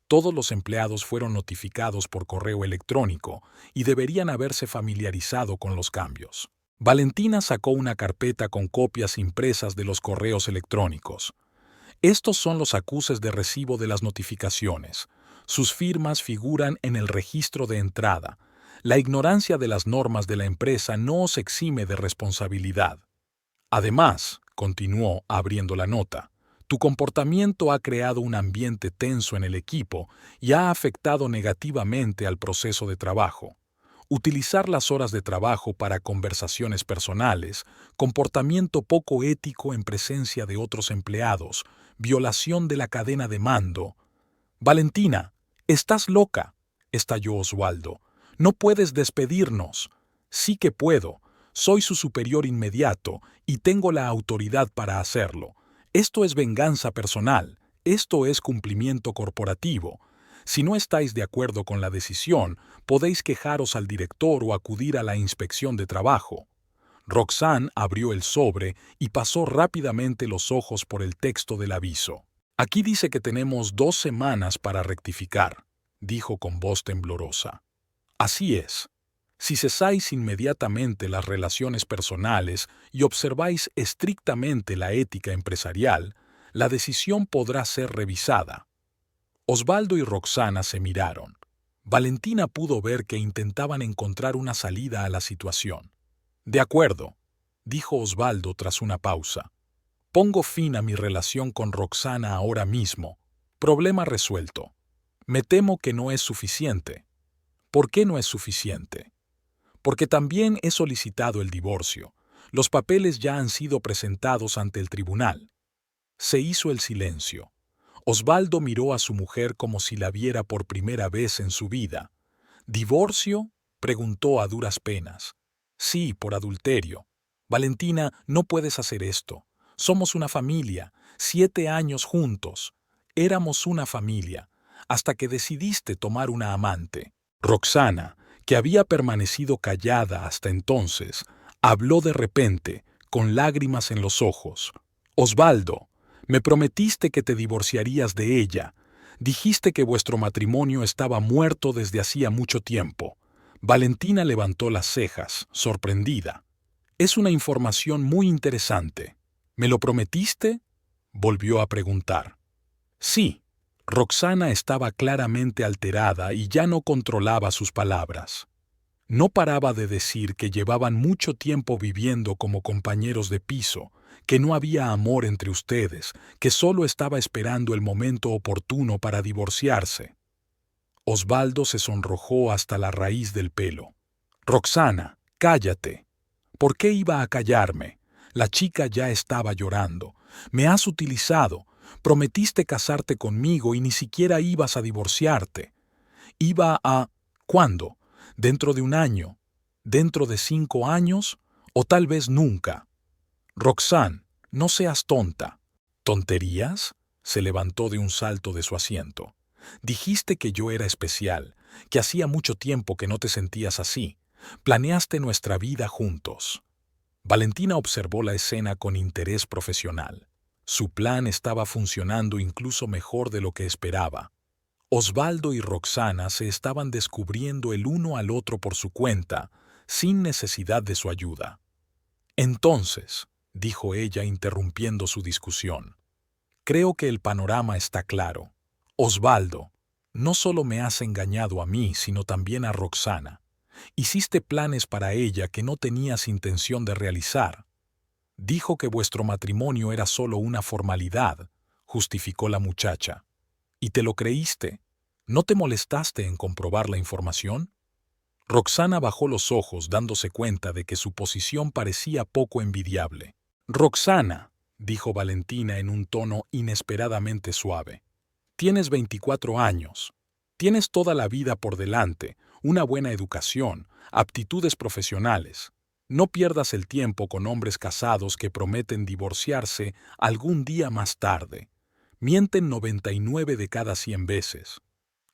Todos los empleados fueron notificados por correo electrónico y deberían haberse familiarizado con los cambios». Valentina sacó una carpeta con copias impresas de los correos electrónicos. «Estos son los acuses de recibo de las notificaciones. Sus firmas figuran en el registro de entrada. La ignorancia de las normas de la empresa no os exime de responsabilidad. Además», continuó abriendo la nota, «tu comportamiento ha creado un ambiente tenso en el equipo y ha afectado negativamente al proceso de trabajo. Utilizar las horas de trabajo para conversaciones personales, comportamiento poco ético en presencia de otros empleados, violación de la cadena de mando». «Valentina, estás loca», estalló Osvaldo. «No puedes despedirnos». «Sí que puedo. Soy su superior inmediato y tengo la autoridad para hacerlo. Esto es venganza personal. Esto es cumplimiento corporativo. Si no estáis de acuerdo con la decisión, podéis quejaros al director o acudir a la inspección de trabajo». Roxanne abrió el sobre y pasó rápidamente los ojos por el texto del aviso. «Aquí dice que tenemos 2 semanas para rectificar», dijo con voz temblorosa. Así es. Si cesáis inmediatamente las relaciones personales y observáis estrictamente la ética empresarial, la decisión podrá ser revisada. Osvaldo y Roxana se miraron. Valentina pudo ver que intentaban encontrar una salida a la situación. De acuerdo, dijo Osvaldo tras una pausa. Pongo fin a mi relación con Roxana ahora mismo. Problema resuelto. Me temo que no es suficiente. ¿Por qué no es suficiente? Porque también he solicitado el divorcio. Los papeles ya han sido presentados ante el tribunal. Se hizo el silencio. Osvaldo miró a su mujer como si la viera por primera vez en su vida. ¿Divorcio? Preguntó a duras penas. Sí, por adulterio. Valentina, no puedes hacer esto. Somos una familia, 7 años juntos. Éramos una familia, hasta que decidiste tomar una amante. Roxana, que había permanecido callada hasta entonces, habló de repente, con lágrimas en los ojos. Osvaldo, me prometiste que te divorciarías de ella. Dijiste que vuestro matrimonio estaba muerto desde hacía mucho tiempo. Valentina levantó las cejas, sorprendida. Es una información muy interesante. ¿Me lo prometiste? Volvió a preguntar. Sí. Roxana estaba claramente alterada y ya no controlaba sus palabras. No paraba de decir que llevaban mucho tiempo viviendo como compañeros de piso, que no había amor entre ustedes, que solo estaba esperando el momento oportuno para divorciarse. Osvaldo se sonrojó hasta la raíz del pelo. Roxana, cállate. ¿Por qué iba a callarme? La chica ya estaba llorando. Me has utilizado. Prometiste casarte conmigo y ni siquiera ibas a divorciarte. Iba a... ¿Cuándo? ¿Dentro de un año? ¿Dentro de 5 años? ¿O tal vez nunca? Roxanne, no seas tonta. ¿Tonterías? Se levantó de un salto de su asiento. Dijiste que yo era especial, que hacía mucho tiempo que no te sentías así. Planeaste nuestra vida juntos. Valentina observó la escena con interés profesional. Su plan estaba funcionando incluso mejor de lo que esperaba. Osvaldo y Roxana se estaban descubriendo el uno al otro por su cuenta, sin necesidad de su ayuda. Entonces, dijo ella interrumpiendo su discusión, creo que el panorama está claro. Osvaldo, no solo me has engañado a mí, sino también a Roxana. Hiciste planes para ella que no tenías intención de realizar. Dijo que vuestro matrimonio era solo una formalidad, justificó la muchacha. ¿Y te lo creíste? ¿No te molestaste en comprobar la información? Roxana bajó los ojos dándose cuenta de que su posición parecía poco envidiable. Roxana, dijo Valentina en un tono inesperadamente suave, tienes 24 años. Tienes toda la vida por delante, una buena educación, aptitudes profesionales. No pierdas el tiempo con hombres casados que prometen divorciarse algún día más tarde. Mienten 99 de cada 100 veces.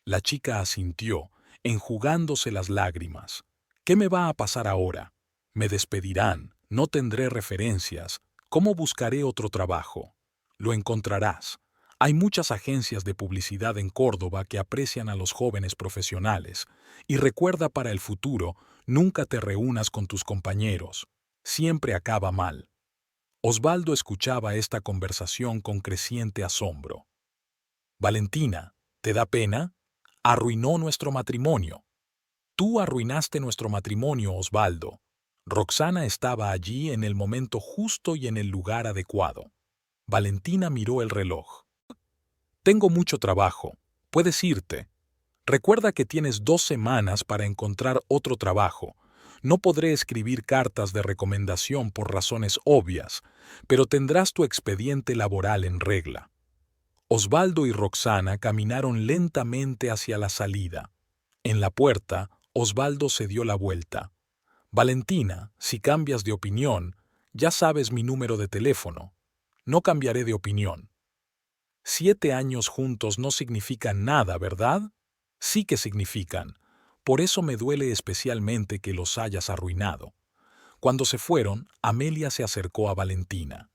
La chica asintió, enjugándose las lágrimas. ¿Qué me va a pasar ahora? Me despedirán, no tendré referencias. ¿Cómo buscaré otro trabajo? Lo encontrarás. Hay muchas agencias de publicidad en Córdoba que aprecian a los jóvenes profesionales. Y recuerda para el futuro, nunca te reúnas con tus compañeros. Siempre acaba mal. Osvaldo escuchaba esta conversación con creciente asombro. Valentina, ¿te da pena? Arruinó nuestro matrimonio. Tú arruinaste nuestro matrimonio, Osvaldo. Roxana estaba allí en el momento justo y en el lugar adecuado. Valentina miró el reloj. Tengo mucho trabajo. Puedes irte. Recuerda que tienes 2 semanas para encontrar otro trabajo. No podré escribir cartas de recomendación por razones obvias, pero tendrás tu expediente laboral en regla. Osvaldo y Roxana caminaron lentamente hacia la salida. En la puerta, Osvaldo se dio la vuelta. Valentina, si cambias de opinión, ya sabes mi número de teléfono. No cambiaré de opinión. 7 años juntos no significan nada, ¿verdad? Sí que significan. Por eso me duele especialmente que los hayas arruinado. Cuando se fueron, Amelia se acercó a Valentina.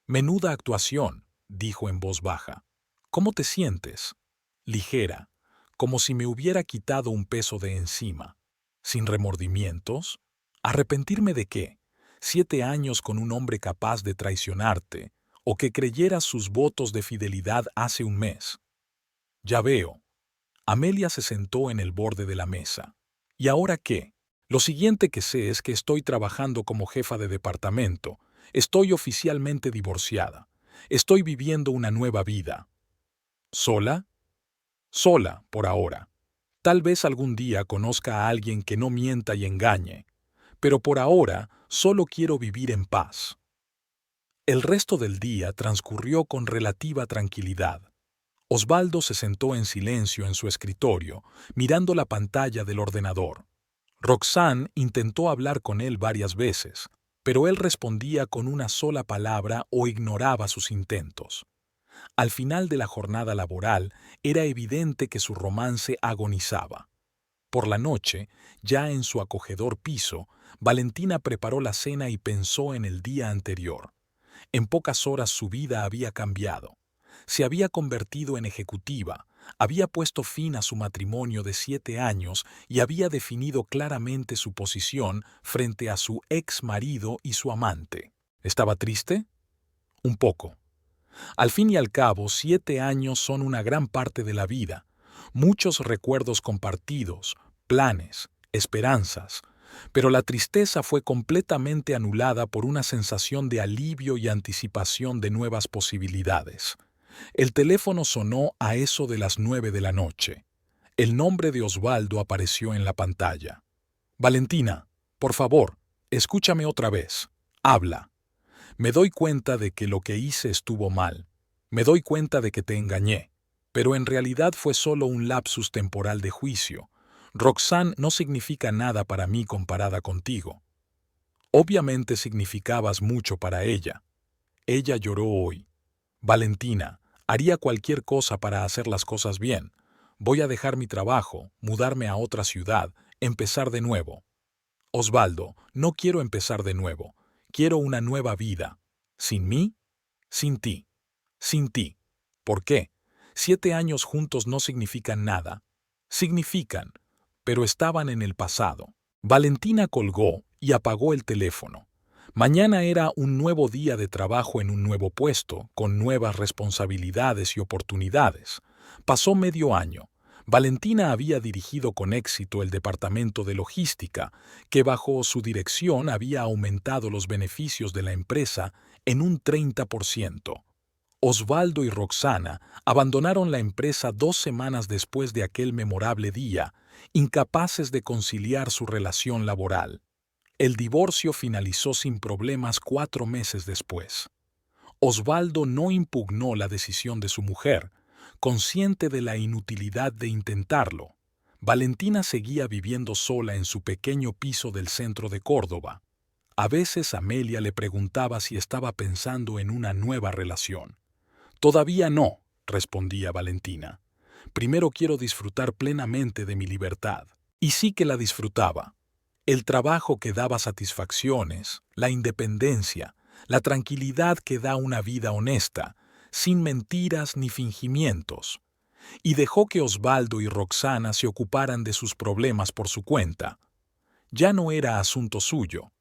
Menuda actuación, dijo en voz baja. ¿Cómo te sientes? Ligera, como si me hubiera quitado un peso de encima. ¿Sin remordimientos? ¿Arrepentirme de qué? 7 años con un hombre capaz de traicionarte, o que creyeras sus votos de fidelidad hace un mes. Ya veo. Amelia se sentó en el borde de la mesa. ¿Y ahora qué? Lo siguiente que sé es que estoy trabajando como jefa de departamento. Estoy oficialmente divorciada. Estoy viviendo una nueva vida. ¿Sola? Sola, por ahora. Tal vez algún día conozca a alguien que no mienta y engañe, pero por ahora solo quiero vivir en paz. El resto del día transcurrió con relativa tranquilidad. Osvaldo se sentó en silencio en su escritorio, mirando la pantalla del ordenador. Roxanne intentó hablar con él varias veces, pero él respondía con una sola palabra o ignoraba sus intentos. Al final de la jornada laboral, era evidente que su romance agonizaba. Por la noche, ya en su acogedor piso, Valentina preparó la cena y pensó en el día anterior. En pocas horas su vida había cambiado. Se había convertido en ejecutiva, había puesto fin a su matrimonio de 7 años y había definido claramente su posición frente a su ex marido y su amante. ¿Estaba triste? Un poco. Al fin y al cabo, 7 años son una gran parte de la vida, muchos recuerdos compartidos, planes, esperanzas, pero la tristeza fue completamente anulada por una sensación de alivio y anticipación de nuevas posibilidades. El teléfono sonó a eso de las 9 de la noche. El nombre de Osvaldo apareció en la pantalla. Valentina, por favor, escúchame otra vez. Habla. Me doy cuenta de que lo que hice estuvo mal. Me doy cuenta de que te engañé. Pero en realidad fue solo un lapsus temporal de juicio. Roxanne no significa nada para mí comparada contigo. Obviamente significabas mucho para ella. Ella lloró hoy. Valentina, haría cualquier cosa para hacer las cosas bien. Voy a dejar mi trabajo, mudarme a otra ciudad, empezar de nuevo. Osvaldo, no quiero empezar de nuevo. Quiero una nueva vida. ¿Sin mí? Sin ti. Sin ti. ¿Por qué? 7 años juntos no significan nada. Significan, pero estaban en el pasado. Valentina colgó y apagó el teléfono. Mañana era un nuevo día de trabajo en un nuevo puesto, con nuevas responsabilidades y oportunidades. Pasó medio año. Valentina había dirigido con éxito el departamento de logística, que bajo su dirección había aumentado los beneficios de la empresa en un 30%. Osvaldo y Roxana abandonaron la empresa 2 semanas después de aquel memorable día, incapaces de conciliar su relación laboral. El divorcio finalizó sin problemas 4 meses después. Osvaldo no impugnó la decisión de su mujer, consciente de la inutilidad de intentarlo. Valentina seguía viviendo sola en su pequeño piso del centro de Córdoba. A veces Amelia le preguntaba si estaba pensando en una nueva relación. «Todavía no», respondía Valentina. «Primero quiero disfrutar plenamente de mi libertad». Y sí que la disfrutaba. El trabajo que daba satisfacciones, la independencia, la tranquilidad que da una vida honesta, sin mentiras ni fingimientos. Y dejó que Osvaldo y Roxana se ocuparan de sus problemas por su cuenta. Ya no era asunto suyo.